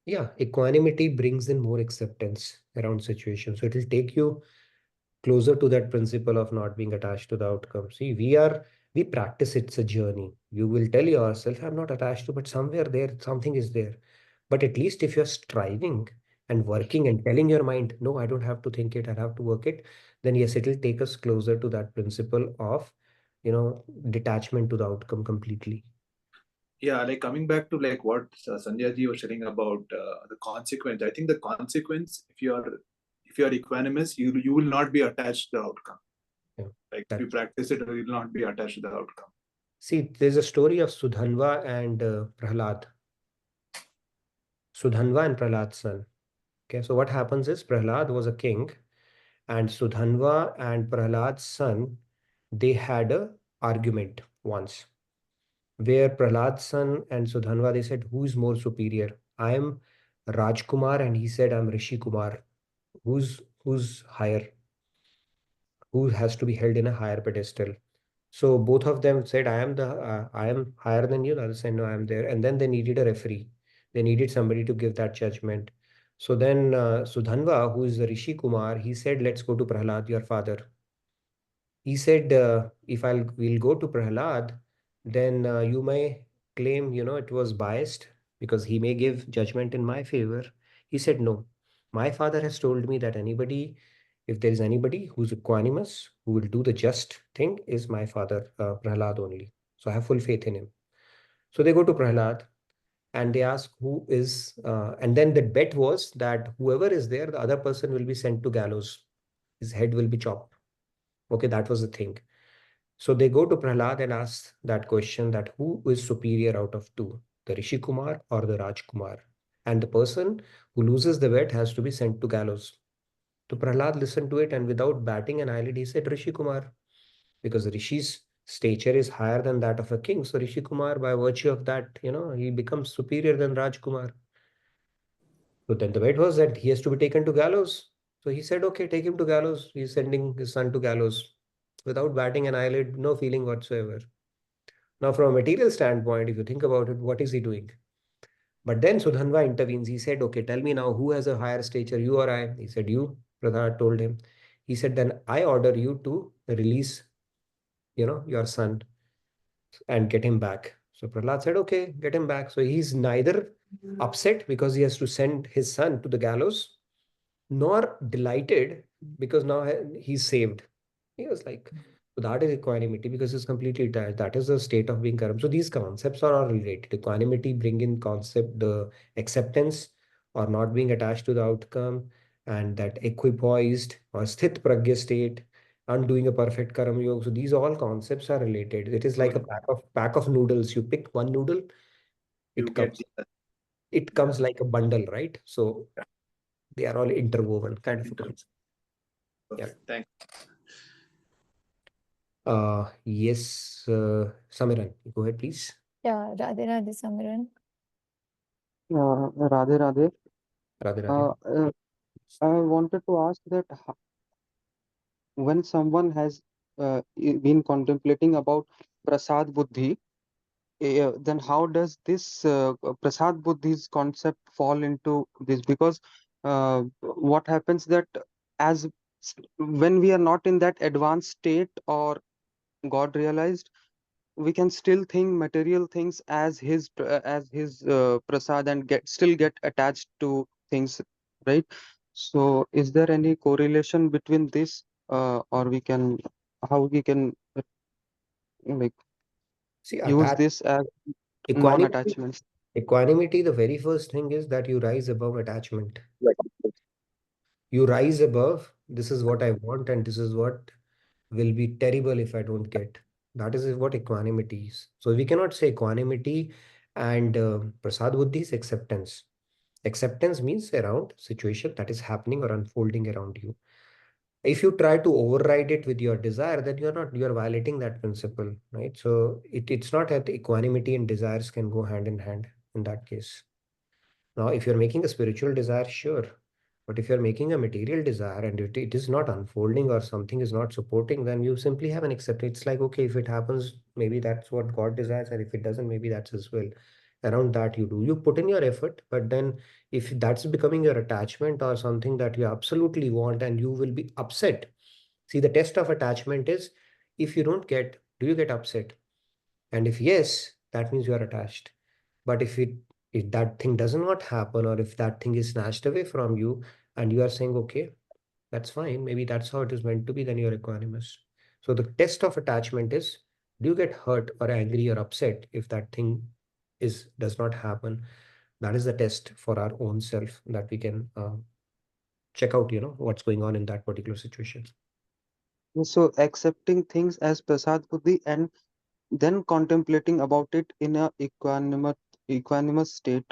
Yeah, equanimity brings in more acceptance around situations. So it will take you closer to that principle of not being attached to the outcome. See, we practice, it's a journey. You will tell yourself, I'm not attached to, but somewhere there, something is there. But at least if you're striving and working and telling your mind, no, I don't have to think it, I have to work it, then yes, it will take us closer to that principle of, detachment to the outcome completely. Yeah, like coming back to like what Sanjay ji was sharing about the consequence. I think the consequence, if you are equanimous, you will not be attached to the outcome. Yeah, Like if that, you practice it, you will not be attached to the outcome. see, there's a story of Sudhanva and Prahlad. Sudhanva and Prahlad's son. Okay, so what happens is Prahlad was a king, and Sudhanva and Prahlad's son, they had a argument once, where Prahlad's son and Sudhanva, they said, who is more superior? I am Rajkumar, and he said, I'm Rishi Kumar. Who's higher? Who has to be held in a higher pedestal? So both of them said, I am higher than you. The other said, no, I am there. And then they needed a referee. They needed somebody to give that judgment. So then Sudhanva, who is the Rishi Kumar, he said, let's go to Prahlad, your father. He said, if we'll go to Prahlad, then you may claim, it was biased because he may give judgment in my favor. He said, no, my father has told me that if there is anybody who's equanimous, who will do the just thing, is my father, Prahlad only. So I have full faith in him. So they go to Prahlad and they ask and then the bet was that whoever is there, the other person will be sent to gallows. His head will be chopped. Okay, that was the thing. So they go to Prahlad and ask that question, that who is superior out of two, the Rishi Kumar or the Rajkumar? And the person who loses the bet has to be sent to gallows. So Prahlad listened to it, and without batting an eyelid, he said Rishi Kumar, because Rishi's stature is higher than that of a king. So Rishi Kumar, by virtue of that, he becomes superior than Rajkumar. So then the bet was that he has to be taken to gallows. So he said, okay, take him to gallows. He's sending his son to gallows without batting an eyelid, no feeling whatsoever. Now, from a material standpoint, if you think about it, what is he doing? But then Sudhanva intervenes. He said, okay, tell me now, who has a higher stature, you or I? He said, you. Prahlad told him. He said, then I order you to release, your son and get him back. So Prahlad said, okay, get him back. So he's neither upset because he has to send his son to the gallows, nor delighted because now he's saved. He was like, so that is equanimity because it's completely detached. That is the state of being karma. So these concepts are all related. Equanimity bring in concept, the acceptance or not being attached to the outcome, and that equipoised or sthit pragya state, undoing a perfect karma yoga. So these all concepts are related. It is like a pack of noodles. You pick one noodle, You it get comes it comes like a bundle, right? So they are all interwoven kind of concept. Yeah. perfect. Thanks. Yes, Samiran, go ahead, please. Yeah, Radhe Radhe Samiran. Radhe Radhe. Radhe Radhe. I wanted to ask that when someone has been contemplating about prasad buddhi, then how does this prasad buddhi's concept fall into this? Because what happens that as when we are not in that advanced state or God realized, we can still think material things as his prasad and still get attached to things, right? So is there any correlation between this or we can how we can like See, use this as equanimity, non-attachment? equanimity, the very first thing is that you rise above attachment. You rise above, this is what I want, and this is what will be terrible if I don't get. That is what equanimity is. So we cannot say equanimity and prasad buddhi is acceptance. Acceptance means around situation that is happening or unfolding around you. If you try to override it with your desire, then you're violating that principle, right? So it's not that equanimity and desires can go hand in hand in that case. Now, if you're making a spiritual desire, sure. But if you're making a material desire and it is not unfolding or something is not supporting, then you simply have an acceptance. It's like, okay, if it happens, maybe that's what God desires, and if it doesn't, maybe that's His will. Around that, you put in your effort, but then if that's becoming your attachment or something that you absolutely want, and you will be upset. See, the test of attachment is if you don't get, do you get upset? And if yes, that means you are attached. But if that thing does not happen, or if that thing is snatched away from you and you are saying, okay, that's fine, maybe that's how it is meant to be, then you're equanimous. So the test of attachment is, do you get hurt or angry or upset if that thing does not happen? That is the test for our own self that we can check out, what's going on in that particular situation. So accepting things as prasad buddhi and then contemplating about it in a equanimous state,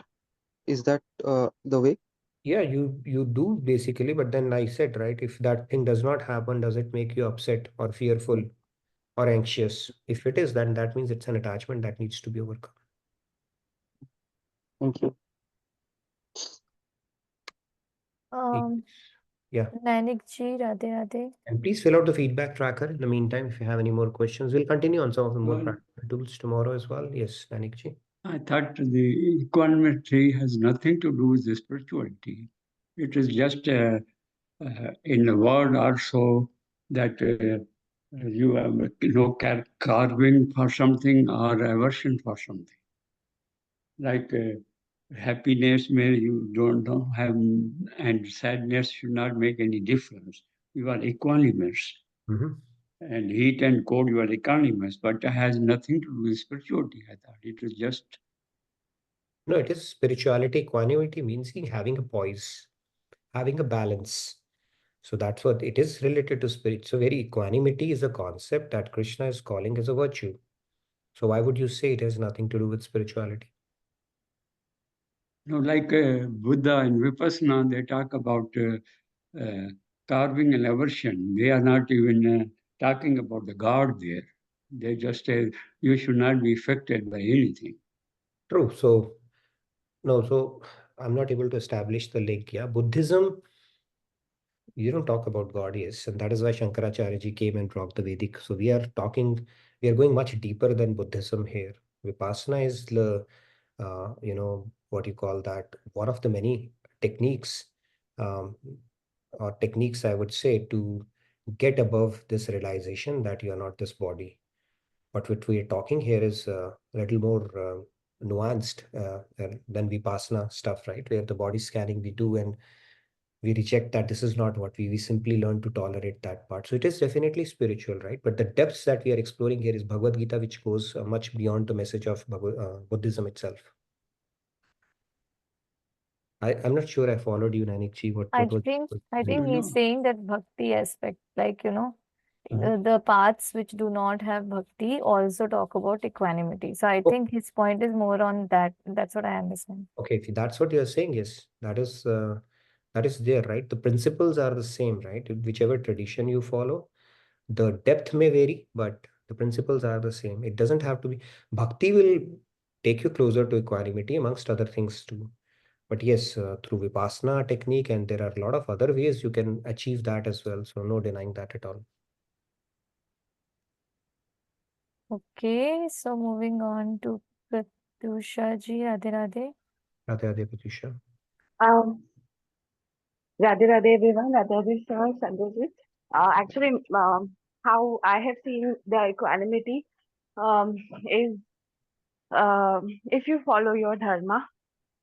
is that the way? Yeah, you do basically, but then I said, right, if that thing does not happen, does it make you upset or fearful or anxious? If it is, then that means it's an attachment that needs to be overcome. Thank you. Yeah. Nainik ji, Radhe Radhe. And please fill out the feedback tracker. In the meantime, if you have any more questions, we'll continue on some of the more Well- practical tools tomorrow as well. Yes, Nanik ji. I thought the equanimity has nothing to do with the spirituality. It is just in the word also that you have carving for something or aversion for something. Like happiness may you don't have, and sadness should not make any difference. You are equanimous. And heat and cold, you are equanimous, but it has nothing to do with spirituality. I thought it was just. No, it is spirituality. Equanimity means having a poise, having a balance. So that's what it is related to spirit. So very equanimity is a concept that Krishna is calling as a virtue. So why would you say it has nothing to do with spirituality? No, like Buddha and Vipassana, they talk about carving and aversion. They are not even talking about the God there. They just say you should not be affected by anything. True. So, no, so I'm not able to establish the link. Yeah. Buddhism, you don't talk about God, yes. And that is why Shankaracharya ji came and brought the Vedic. So we are going much deeper than Buddhism here. Vipassana is the, what you call that, one of the many techniques, or techniques, I would say, to get above this realization that you are not this body. But what we are talking here is a little more nuanced than Vipassana stuff, right? Where the body scanning we do and we reject that this is not what we simply learn to tolerate that part. So it is definitely spiritual, right? But the depths that we are exploring here is Bhagavad Gita, which goes much beyond the message of Buddhism itself. I'm not sure I followed you, Nanikji. What I was think No, he's no. saying that bhakti aspect, like, Mhm. the paths which do not have bhakti also talk about equanimity. So I Oh, think his point is more on that. That's what I understand. okay, if that's what you're saying, yes, that is there, right? The principles are the same, right? Whichever tradition you follow, the depth may vary, but the principles are the same. It doesn't have to be. Bhakti will take you closer to equanimity, amongst other things too. But yes, through Vipassana technique, and there are a lot of other ways you can achieve that as well. So no denying that at all. Okay, so moving on to Pratyusha ji, Radhe Radhe. Radhe Radhe, Pratyusha. Um, Radhe Radhe everyone, Radhe Radhe sir, Sanjayjit. Actually, how I have seen the equanimity um, is if you follow your dharma,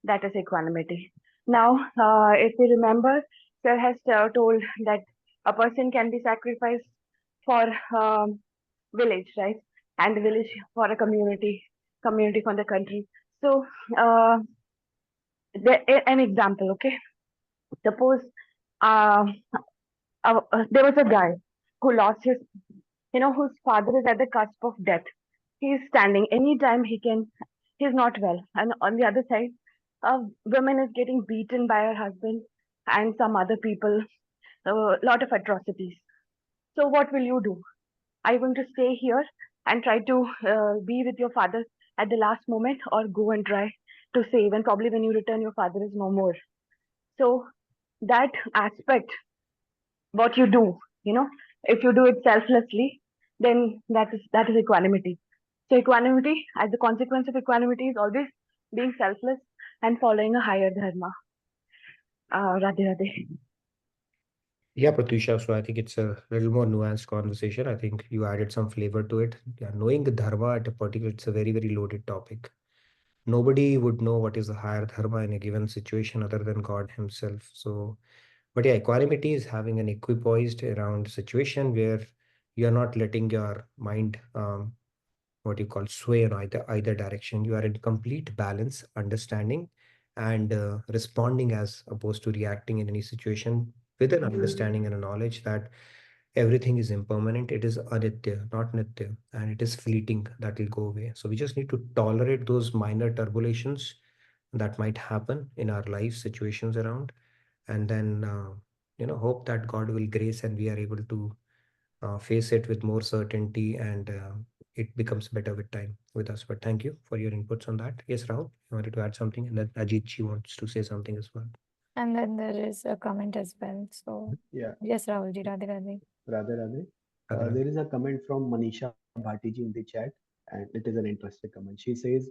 that is equanimity. Now, if you remember, sir has told that a person can be sacrificed for village, right? And the village for a community, community for the country. So, an example, okay? Suppose uh, there was a guy who lost his, whose father is at the cusp of death. He is standing anytime he can. He's not well. And on the other side, a woman is getting beaten by her husband and some other people. A lot of atrocities. So what will you do? Are you going to stay here and try to be with your father at the last moment, or go and try to save? And probably when you return, your father is no more. So that aspect, what you do, if you do it selflessly, then that is equanimity. So equanimity, as a consequence of equanimity, is always being selfless and following a higher dharma. Radhe Radhe. Yeah, Pratyusha. So I think it's a little more nuanced conversation. I think you added some flavor to it. Yeah, knowing the dharma at a particular, it's a very, very loaded topic. Nobody would know what is the higher dharma in a given situation other than God himself. So, but yeah, equanimity is having an equipoised around situation where you are not letting your mind, what you call sway in either direction. You are in complete balance, understanding, and responding as opposed to reacting in any situation with an understanding and a knowledge that everything is impermanent. It is anitya, not nitya, and it is fleeting. That will go away. So we just need to tolerate those minor turbulences that might happen in our life situations around, and then hope that God will grace and we are able to face it with more certainty, and it becomes better with time with us. But thank you for your inputs on that. Yes, Rahul, you wanted to add something, and then Ajit, she wants to say something as well. And then there is a comment as well. So, Yeah, yes, Rahul ji, Radhe Radhe. Radhe Radhe. Radhe Radhe. There is a comment from Manisha Bhatiji in the chat, and it is an interesting comment. She says,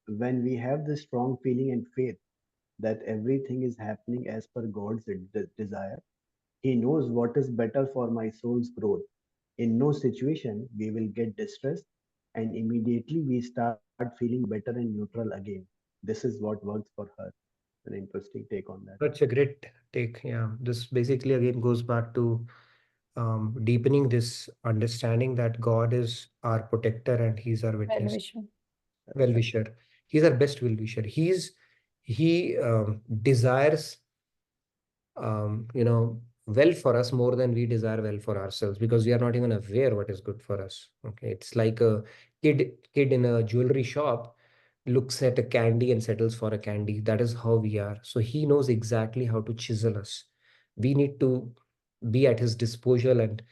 when we have this strong feeling and faith that everything is happening as per God's desire, He knows what is better for my soul's growth. In no situation we will get distressed, and immediately we start feeling better and neutral again. This is what works for her. An interesting take on that. That's a great take. Yeah, this basically again goes back to deepening this understanding that God is our protector and He's our Well witness, wisher. well-wisher. He's our best well-wisher. He desires well for us more than we desire well for ourselves, because we are not even aware what is good for us. Okay, it's like a kid in a jewelry shop looks at a candy and settles for a candy. That is how we are. So he knows exactly how to chisel us. We need to be at his disposal and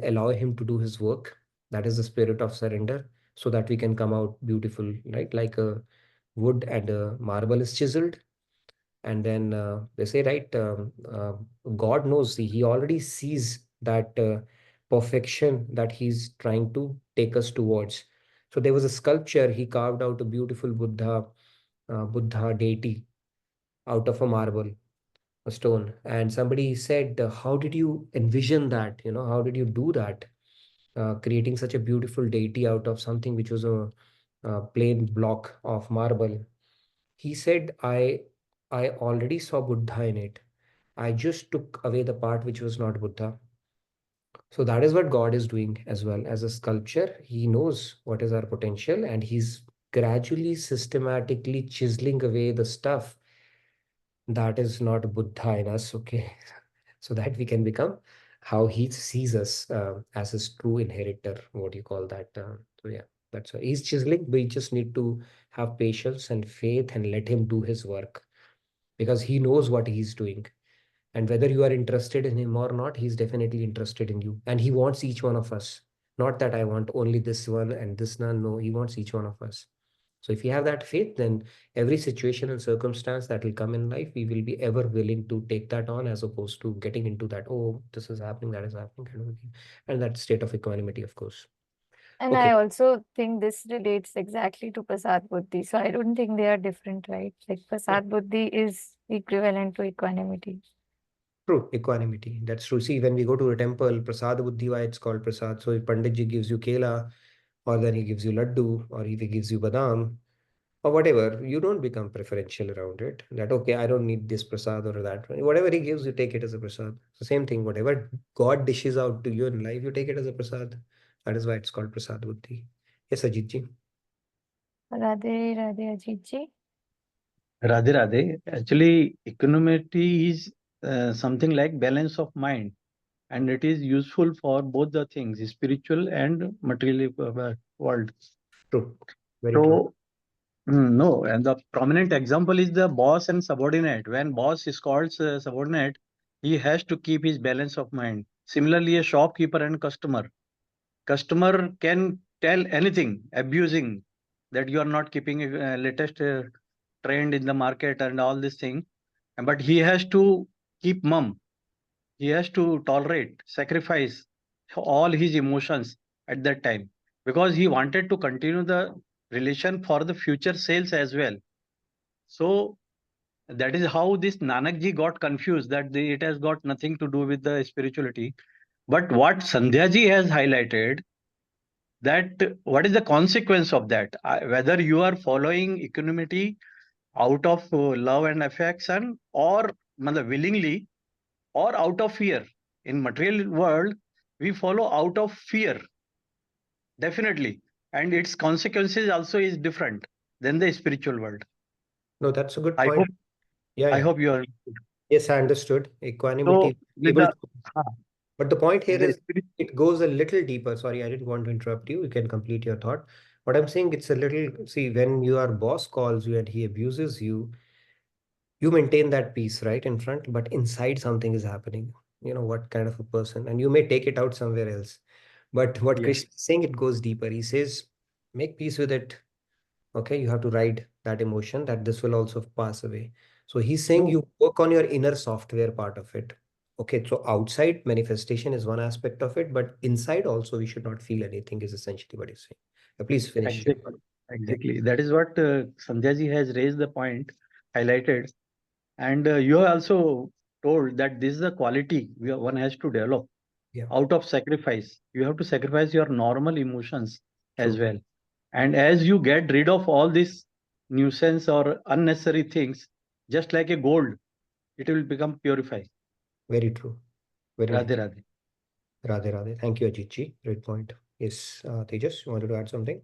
allow him to do his work. That is the spirit of surrender, so that we can come out beautiful, right? Like a wood and a marble is chiseled, and then they say, right, God knows, he already sees that perfection that he's trying to take us towards. So there was a sculpture, he carved out a beautiful Buddha deity out of a marble. a stone. And somebody said, how did you envision that? How did you do that? Creating such a beautiful deity out of something which was a plain block of marble. He said, I already saw Buddha in it. I just took away the part which was not Buddha. So that is what God is doing as well as a sculpture. He knows what is our potential, and he's gradually, systematically chiseling away the stuff that is not Buddha in us, okay? So that we can become how he sees us as his true inheritor. What do you call that? So yeah, that's why he's chiseling. We just need to have patience and faith and let him do his work, because he knows what he's doing. And whether you are interested in him or not, he's definitely interested in you. And he wants each one of us. Not that I want only this one and this one. No, he wants each one of us. So if you have that faith, then every situation and circumstance that will come in life, we will be ever willing to take that on, as opposed to getting into that, oh, this is happening, that is happening, kind of thing. And that state of equanimity, of course. And Okay. I also think this relates exactly to Prasad Buddhi. So I don't think they are different, right? Like Prasad Buddhi is equivalent to equanimity. True, equanimity. That's true. See, when we go to a temple, Prasad Buddhi, why it's called Prasad. So if Panditji gives you kela, or then he gives you laddu, or if he gives you badam, or whatever, you don't become preferential around it. That, okay, I don't need this prasad or that. Whatever he gives, you take it as a prasad. So same thing, whatever God dishes out to you in life, you take it as a prasad. That is why it's called Prasad Buddhi. Yes, Ajit ji. Radhe Radhe Ajit ji. Radhe Radhe. Actually, equanimity is something like balance of mind, and it is useful for both the things, spiritual and material world. True. Very true. So, no, and the prominent example is the boss and subordinate. When boss scolds subordinate, he has to keep his balance of mind. Similarly, a shopkeeper and customer can tell anything, abusing that you are not keeping a latest trend in the market and all this thing, but he has to keep mum. He has to tolerate, sacrifice all his emotions at that time, because he wanted to continue the relation for the future sales as well. So that is how this Nanak ji got confused, that it has got nothing to do with the spirituality. But what Sandhya ji has highlighted, that what is the consequence of that? Whether you are following equanimity out of love and affection, or willingly, or out of fear. In material world, we follow out of fear, definitely, and its consequences also is different than the spiritual world. No, that's a good I point. hope, Yeah, I yeah. hope you are. Yes, I understood. Equanimity. So, Able to, but the point here the is, it goes a little deeper. Sorry, I didn't want to interrupt you. You can complete your thought. What I'm saying, it's a little, see, when your boss calls you and he abuses you, you maintain that peace right in front, but inside something is happening. What kind of a person, and you may take it out somewhere else. But what Yes. Krishna is saying, it goes deeper. He says, make peace with it. Okay, you have to ride that emotion, that this will also pass away. So he's saying, No. you work on your inner software part of it. Okay, so outside manifestation is one aspect of it, but inside also we should not feel anything, is essentially what he's saying. Please finish. Exactly. That is what Sandhya ji has raised the point, highlighted. And you have also told that this is the quality one has to develop. Yeah. Out of sacrifice. You have to sacrifice your normal emotions as True. well. And as you get rid of all these nuisance or unnecessary things, just like a gold, it will become purified. Very true. Very Radhe nice. Radhe. Radhe Radhe. Thank you, Ajit ji. Great point. Yes, Tejas, you wanted to add something?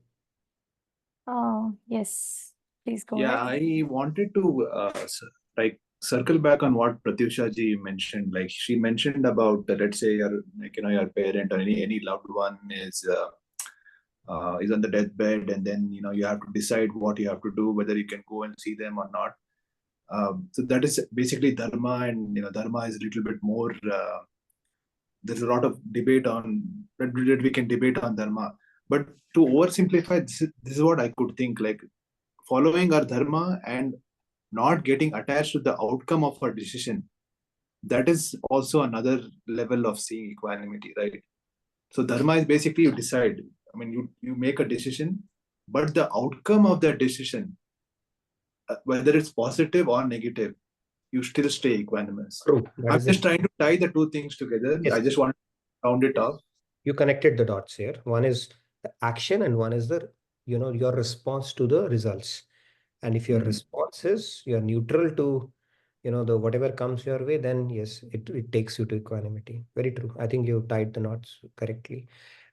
Yes, please go Yeah, ahead. I wanted to like circle back on what Pratyusha ji mentioned. Like she mentioned about let's say your your parent or any loved one is on the deathbed, and then you have to decide what you have to do, whether you can go and see them or not. So that is basically dharma, and dharma is a little bit more. There's a lot of debate on that we can debate on dharma, but to oversimplify, this is what I could think, like following our dharma and not getting attached to the outcome of our decision. That is also another level of seeing equanimity, right? So dharma is basically you decide. I mean, you make a decision, but the outcome of that decision, whether it's positive or negative, you still stay equanimous. True. That I'm is just trying to tie the two things together. Yes. I just want to round it off. You connected the dots here. One is the action and one is the, your response to the results. And if your response is you're neutral to, the whatever comes your way, then yes, it takes you to equanimity. Very true. I think you tied the knots correctly.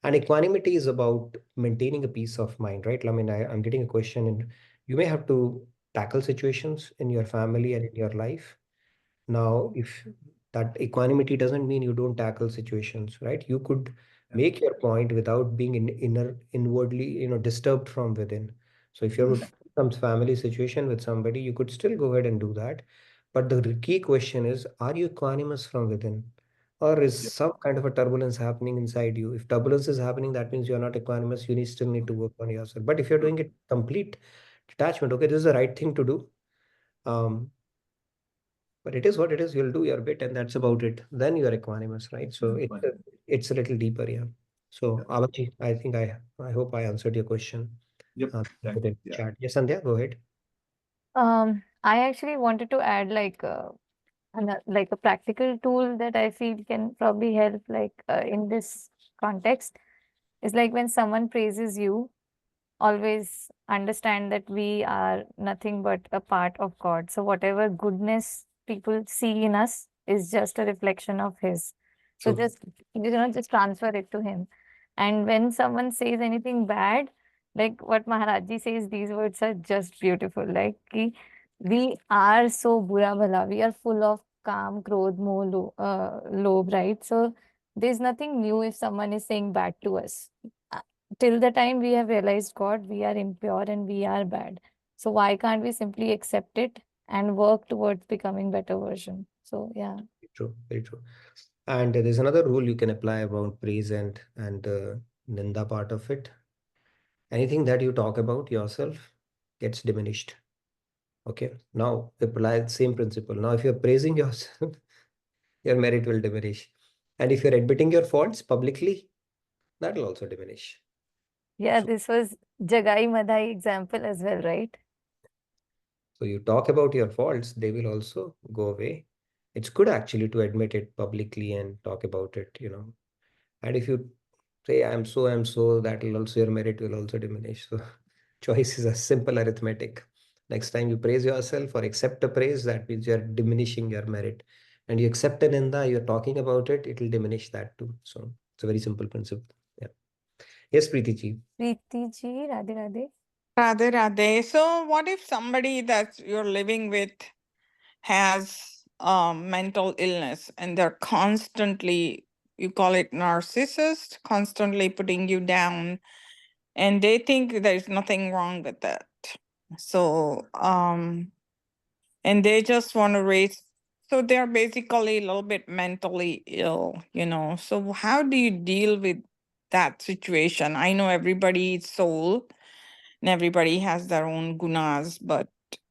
And equanimity is about maintaining a peace of mind, right? I mean, I'm getting a question, and you may have to tackle situations in your family and in your life. Now, if that equanimity doesn't mean you don't tackle situations, right? You could make your point without being inwardly, disturbed from within. So if you're some family situation with somebody, you could still go ahead and do that. But the key question is, are you equanimous from within? Or is some kind of a turbulence happening inside you? If turbulence is happening, that means you're not equanimous. You still need to work on yourself. But if you're doing it complete detachment, okay, this is the right thing to do. But it is what it is. You'll do your bit, and that's about it. Then you are equanimous, right? So it's a little deeper, yeah. So Abaji, I think I hope I answered your question. Yep. With the chat. Yes, Sandhya, go ahead. I actually wanted to add like a practical tool that I feel can probably help in this context is like when someone praises you, always understand that we are nothing but a part of God. So whatever goodness people see in us is just a reflection of His. So True. just transfer it to Him. And when someone says anything bad, like what Maharaj says, these words are just beautiful. Like we are so bura bhala, we are full of काम, क्रोध, मोह, लोभ, right? So there's nothing new if someone is saying bad to us. Till the time we have realized God, we are impure and we are bad. So why can't we simply accept it and work towards becoming better version? So yeah. True, very true. And there's another rule you can apply around praise and Ninda part of it. Anything that you talk about yourself gets diminished. Okay. Now apply the same principle. Now, if you're praising yourself, your merit will diminish. And if you're admitting your faults publicly, that will also diminish. Yeah, this was Jagai Madhai example as well, right? So you talk about your faults, they will also go away. It's good actually to admit it publicly and talk about it, And if you say I'm so, that will also, your merit will also diminish. So choice is a simple arithmetic. Next time you praise yourself or accept a praise, that means you're diminishing your merit. And you accept an ninda, you're talking about it, it will diminish that too. So it's a very simple principle. Yeah. Yes, Preeti ji. Preeti ji, Radhe Radhe. Radhe Radhe. So what if somebody that you're living with has mental illness and they're constantly, you call it narcissist, constantly putting you down, and they think there's nothing wrong with that. So, and they just want to raise, so they're basically a little bit mentally ill, So how do you deal with that situation? I know everybody is soul and everybody has their own gunas, but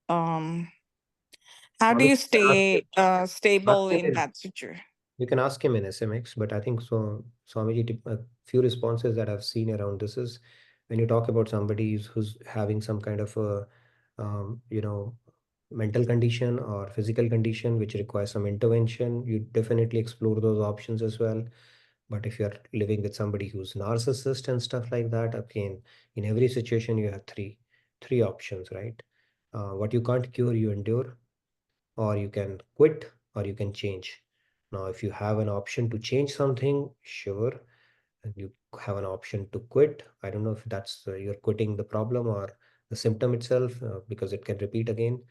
how do you stay stable in that situation? You can ask him in SMX, but I think so. Swamiji, a few responses that I've seen around this is when you talk about somebody who's having some kind of a, mental condition or physical condition which requires some intervention, you definitely explore those options as well. But if you're living with somebody who's narcissist and stuff like that, again, in every situation you have three options, right? What you can't cure, you endure, or you can quit, or you can change. Now, if you have an option to change something, sure, and you have an option to quit. I don't know if that's you're quitting the problem or the symptom itself, because it can repeat again,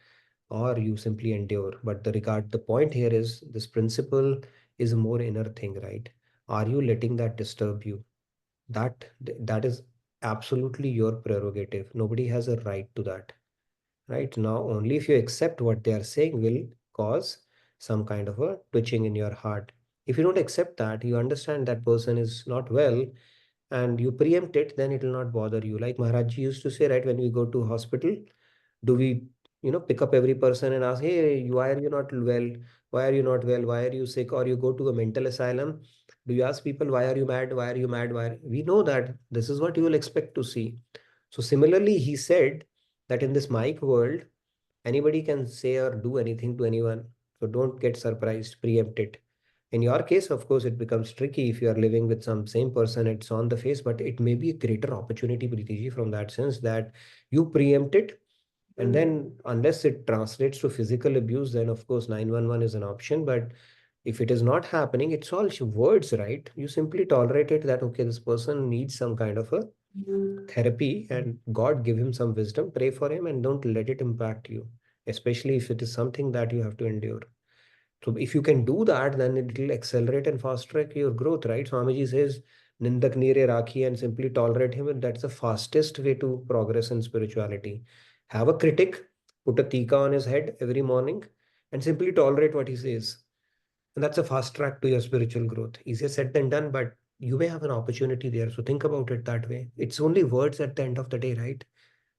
or you simply endure. But the point here is this principle is a more inner thing, right? Are you letting that disturb you? That is absolutely your prerogative. Nobody has a right to that. Right now, only if you accept what they are saying will cause some kind of a twitching in your heart. If you don't accept that, you understand that person is not well, and you preempt it, then it will not bother you. Like Maharaj used to say, right, when we go to hospital, do we, pick up every person and ask, hey, why are you not well? Why are you not well? Why are you sick? Or you go to a mental asylum, do you ask people, why are you mad? Why are you mad? We know that this is what you will expect to see. So similarly, he said that in this mic world, anybody can say or do anything to anyone. So don't get surprised, preempt it. In your case, of course, it becomes tricky if you are living with some same person, it's on the face, but it may be a greater opportunity, Preeti, from that sense that you preempt it. And then unless it translates to physical abuse, then of course 911 is an option. But if it is not happening, it's all words, right? You simply tolerate it that, okay, this person needs some kind of a therapy and God give him some wisdom, pray for him and don't let it impact you, especially if it is something that you have to endure. So if you can do that, then it will accelerate and fast track your growth, right? Swamiji says, Nindak Nire Rakhi, and simply tolerate him. And that's the fastest way to progress in spirituality. Have a critic, put a tika on his head every morning, and simply tolerate what he says. And that's a fast track to your spiritual growth. Easier said than done, but you may have an opportunity there. So think about it that way. It's only words at the end of the day, right?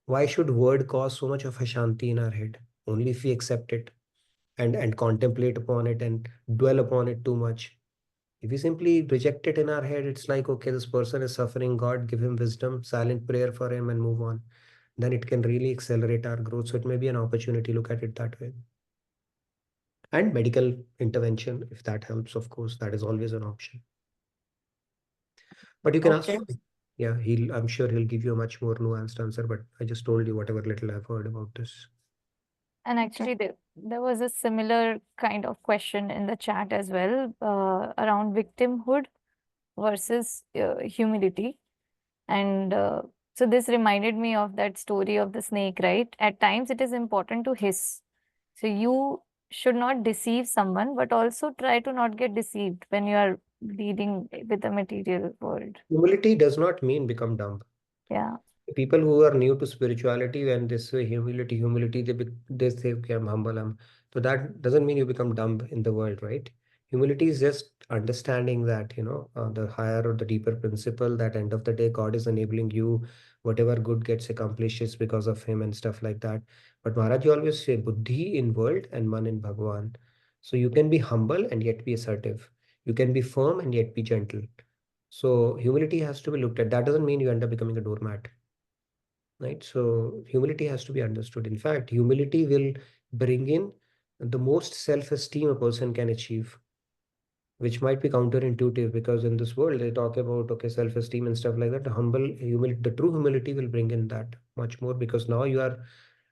Why should word cause so much of a shanti in our head? Only if we accept it and contemplate upon it and dwell upon it too much. If we simply reject it in our head, it's like, okay, this person is suffering, God give him wisdom, silent prayer for him and move on. Then it can really accelerate our growth. So it may be an opportunity, look at it that way. And medical intervention, if that helps, of course, that is always an option. But you can ask, Okay. yeah, I'm sure he'll give you a much more nuanced answer, but I just told you whatever little I've heard about this. And actually, there was a similar kind of question in the chat as well, around victimhood versus humility. And so this reminded me of that story of the snake, right? At times it is important to hiss. So you should not deceive someone, but also try to not get deceived when you are dealing with the material world. Humility does not mean become dumb. Yeah. People who are new to spirituality, when they say humility, they say, okay, I'm humble. So that doesn't mean you become dumb in the world, right? Humility is just understanding that, the higher or the deeper principle, that end of the day, God is enabling you, whatever good gets accomplished is because of him and stuff like that. But Maharaj, you always say, buddhi in world and man in Bhagavan. So you can be humble and yet be assertive. You can be firm and yet be gentle. So humility has to be looked at. That doesn't mean you end up becoming a doormat. Right? So humility has to be understood. In fact, humility will bring in the most self-esteem a person can achieve, which might be counterintuitive because in this world they talk about, okay, self-esteem and stuff like that. The true humility will bring in that much more, because now you are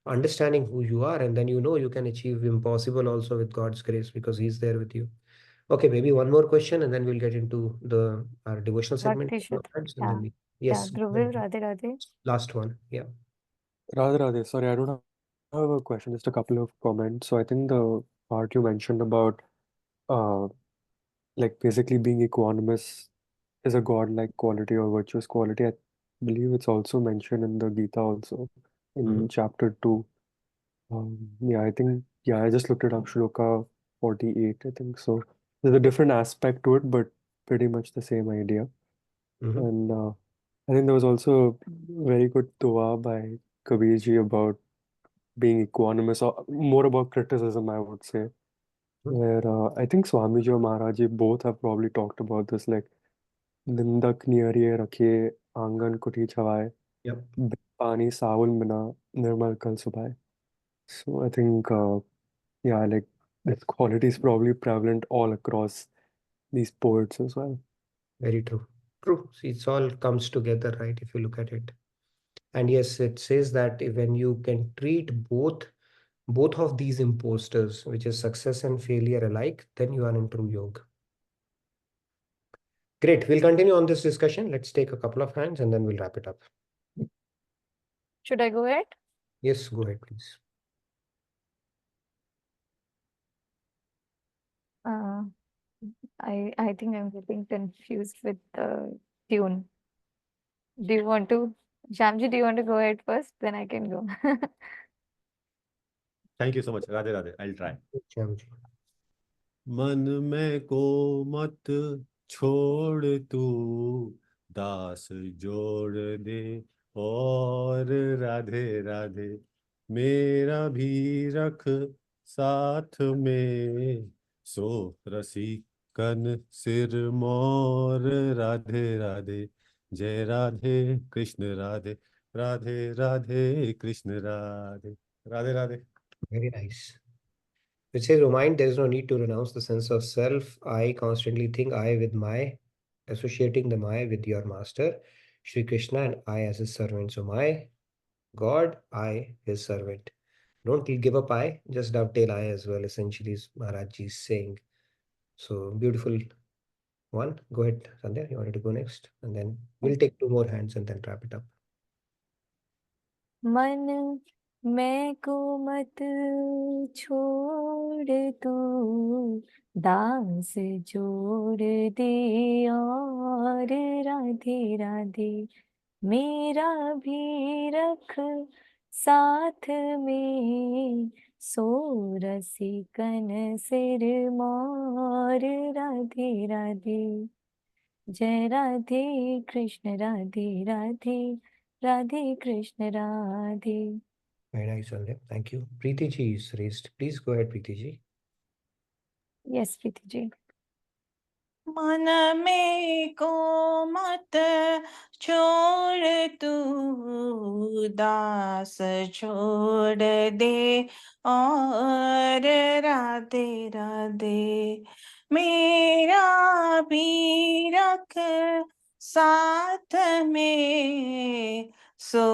understanding who you are, and then you can achieve impossible also with God's grace because He's there with you. Okay, maybe one more question and then we'll get into our devotional segment. Bhakti should. And Yeah. then Yeah. yes, Dhruvil, Radhe Radhe. last one. Yeah. Radhe Radhe, sorry, I don't have a question, just a couple of comments. So I think the part you mentioned about uh like basically being equanimous is a godlike quality or virtuous quality. I believe it's also mentioned in the Gita also in chapter 2. I just looked it up, Shloka 48, I think. So there's a different aspect to it, but pretty much the same idea. And I think there was also a very good dua by Kabirji about being equanimous, or more about criticism, I would say, where I think Swamiji or Maharaji both have probably talked about this, like निंदक नियरिए रखे आंगन कुटी छवाए Yep. पानी सावन बिना निर्मल कल सुभाए. So I think like this quality is probably prevalent all across these poets as well. Very true. True. See, it's all comes together, right? If you look at it. And yes, it says that when you can treat both of these imposters, which is success and failure alike, then you are in true yoga. Great. We'll continue on this discussion. Let's take a couple of hands and then we'll wrap it up. Should I go ahead? Yes, go ahead, please. I think I'm getting confused with the tune. Do you want to, Shamji, do you want to go ahead first? Then I can go. Thank you so much. Radhe Radhe. I'll try. Shamji. मन में को मत छोड़ तू दास जोड़ दे और राधे राधे मेरा भी रख साथ में सो रसिकन सिर मोर राधे राधे जय Radhe Krishna Radhe Radhe Radhe Krishna Radhe Radhe Radhe. Very nice. It says, O mind, there is no need to renounce the sense of self. I constantly think I with my, associating the my with your master, Shri Krishna, and I as his servant. So my God, I his servant. Don't give up I, just dovetail I as well, essentially, is Maharaj Ji is saying. So beautiful one. Go ahead, Sandhya. You wanted to go next? And then we'll take 2 more hands and then wrap it up. मन मैं को मत छोड़ तू, दास जोड़ दे और राधे राधे मेरा भी रख साथ में, सो रसिकन सिर मोर राधे राधे। जय Radhe Krishna Radhe Radhe, Radhe Krishna Radhe. Very nice, Sandhya. Thank you. Preeti ji is raised. Please go ahead, Preeti ji. Yes Preeti ji. मन में को मत छोड़ तू, दास छोड़ दे और राधे राधे मेरा भी रख साथ में, सो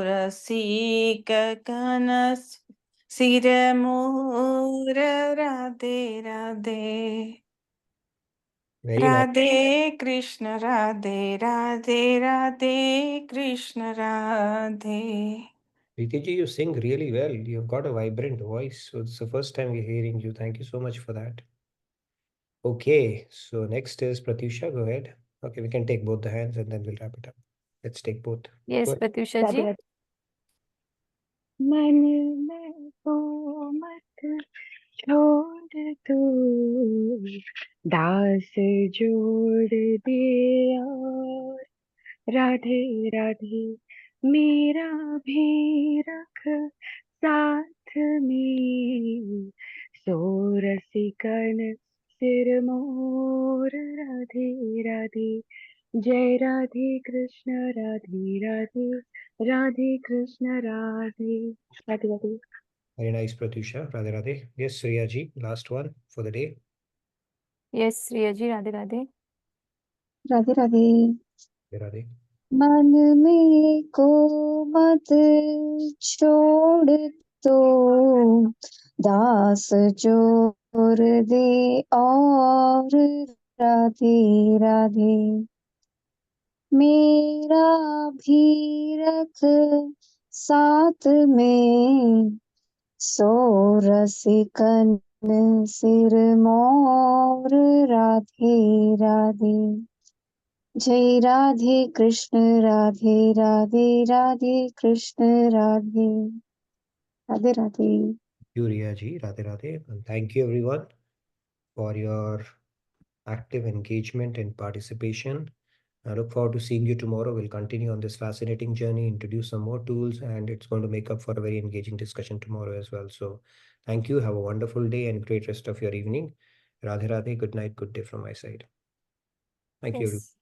रसिक कनस सिर मोर Radhe Radhe. Very nice. Radhe Krishna Radhe Radhe Radhe Krishna Radhe. Preeti ji, you sing really well. You've got a vibrant voice. So it's the first time we're hearing you. Thank you so much for that. Okay, so next is Pratyusha. Go ahead. Okay, we can take both the hands and then we'll wrap it up. Let's take both. Yes Go ahead. Pratyusha Radhe ji. Radhe. मन में को मत छोड़ तू, दास जोड़ दे और राधे राधे मेरा भी रख साथ में, सो रसिकन सिर मोर राधे राधे। जय Radhe Krishna Radhe Radhe, Radhe Krishna Radhe Radhe Radhe. Very nice, Pratyusha. Radhe Radhe. Yes, Surya ji, last one for the day. Yes Shreya ji Radhe Radhe. Radhe Radhe. Radhe Radhe. मन में को मत छोड़ तो, दास जोड़ दे और राधे राधे मेरा भी रख साथ में, सो रसिकन सिर मोर राधे राधे। जय Radhe Krishna Radhe Radhe, Radhe Krishna Radhe Radhe Radhe. Surya ji, Radhe Radhe. And thank you everyone for your active engagement and participation. I look forward to seeing you tomorrow. We'll continue on this fascinating journey, introduce some more tools, and it's going to make up for a very engaging discussion tomorrow as well. So thank you. Have a wonderful day and great rest of your evening. Radhe Radhe. Good night. Good day from my side. Thank you, everyone. Yes.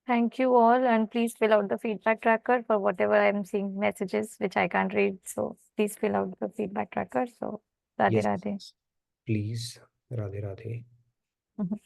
Thank you all, and please fill out the feedback tracker for whatever I'm seeing messages which I can't read. So please fill out the feedback tracker. So Radhe Yes, Radhe. please. Radhe Radhe. Mhm.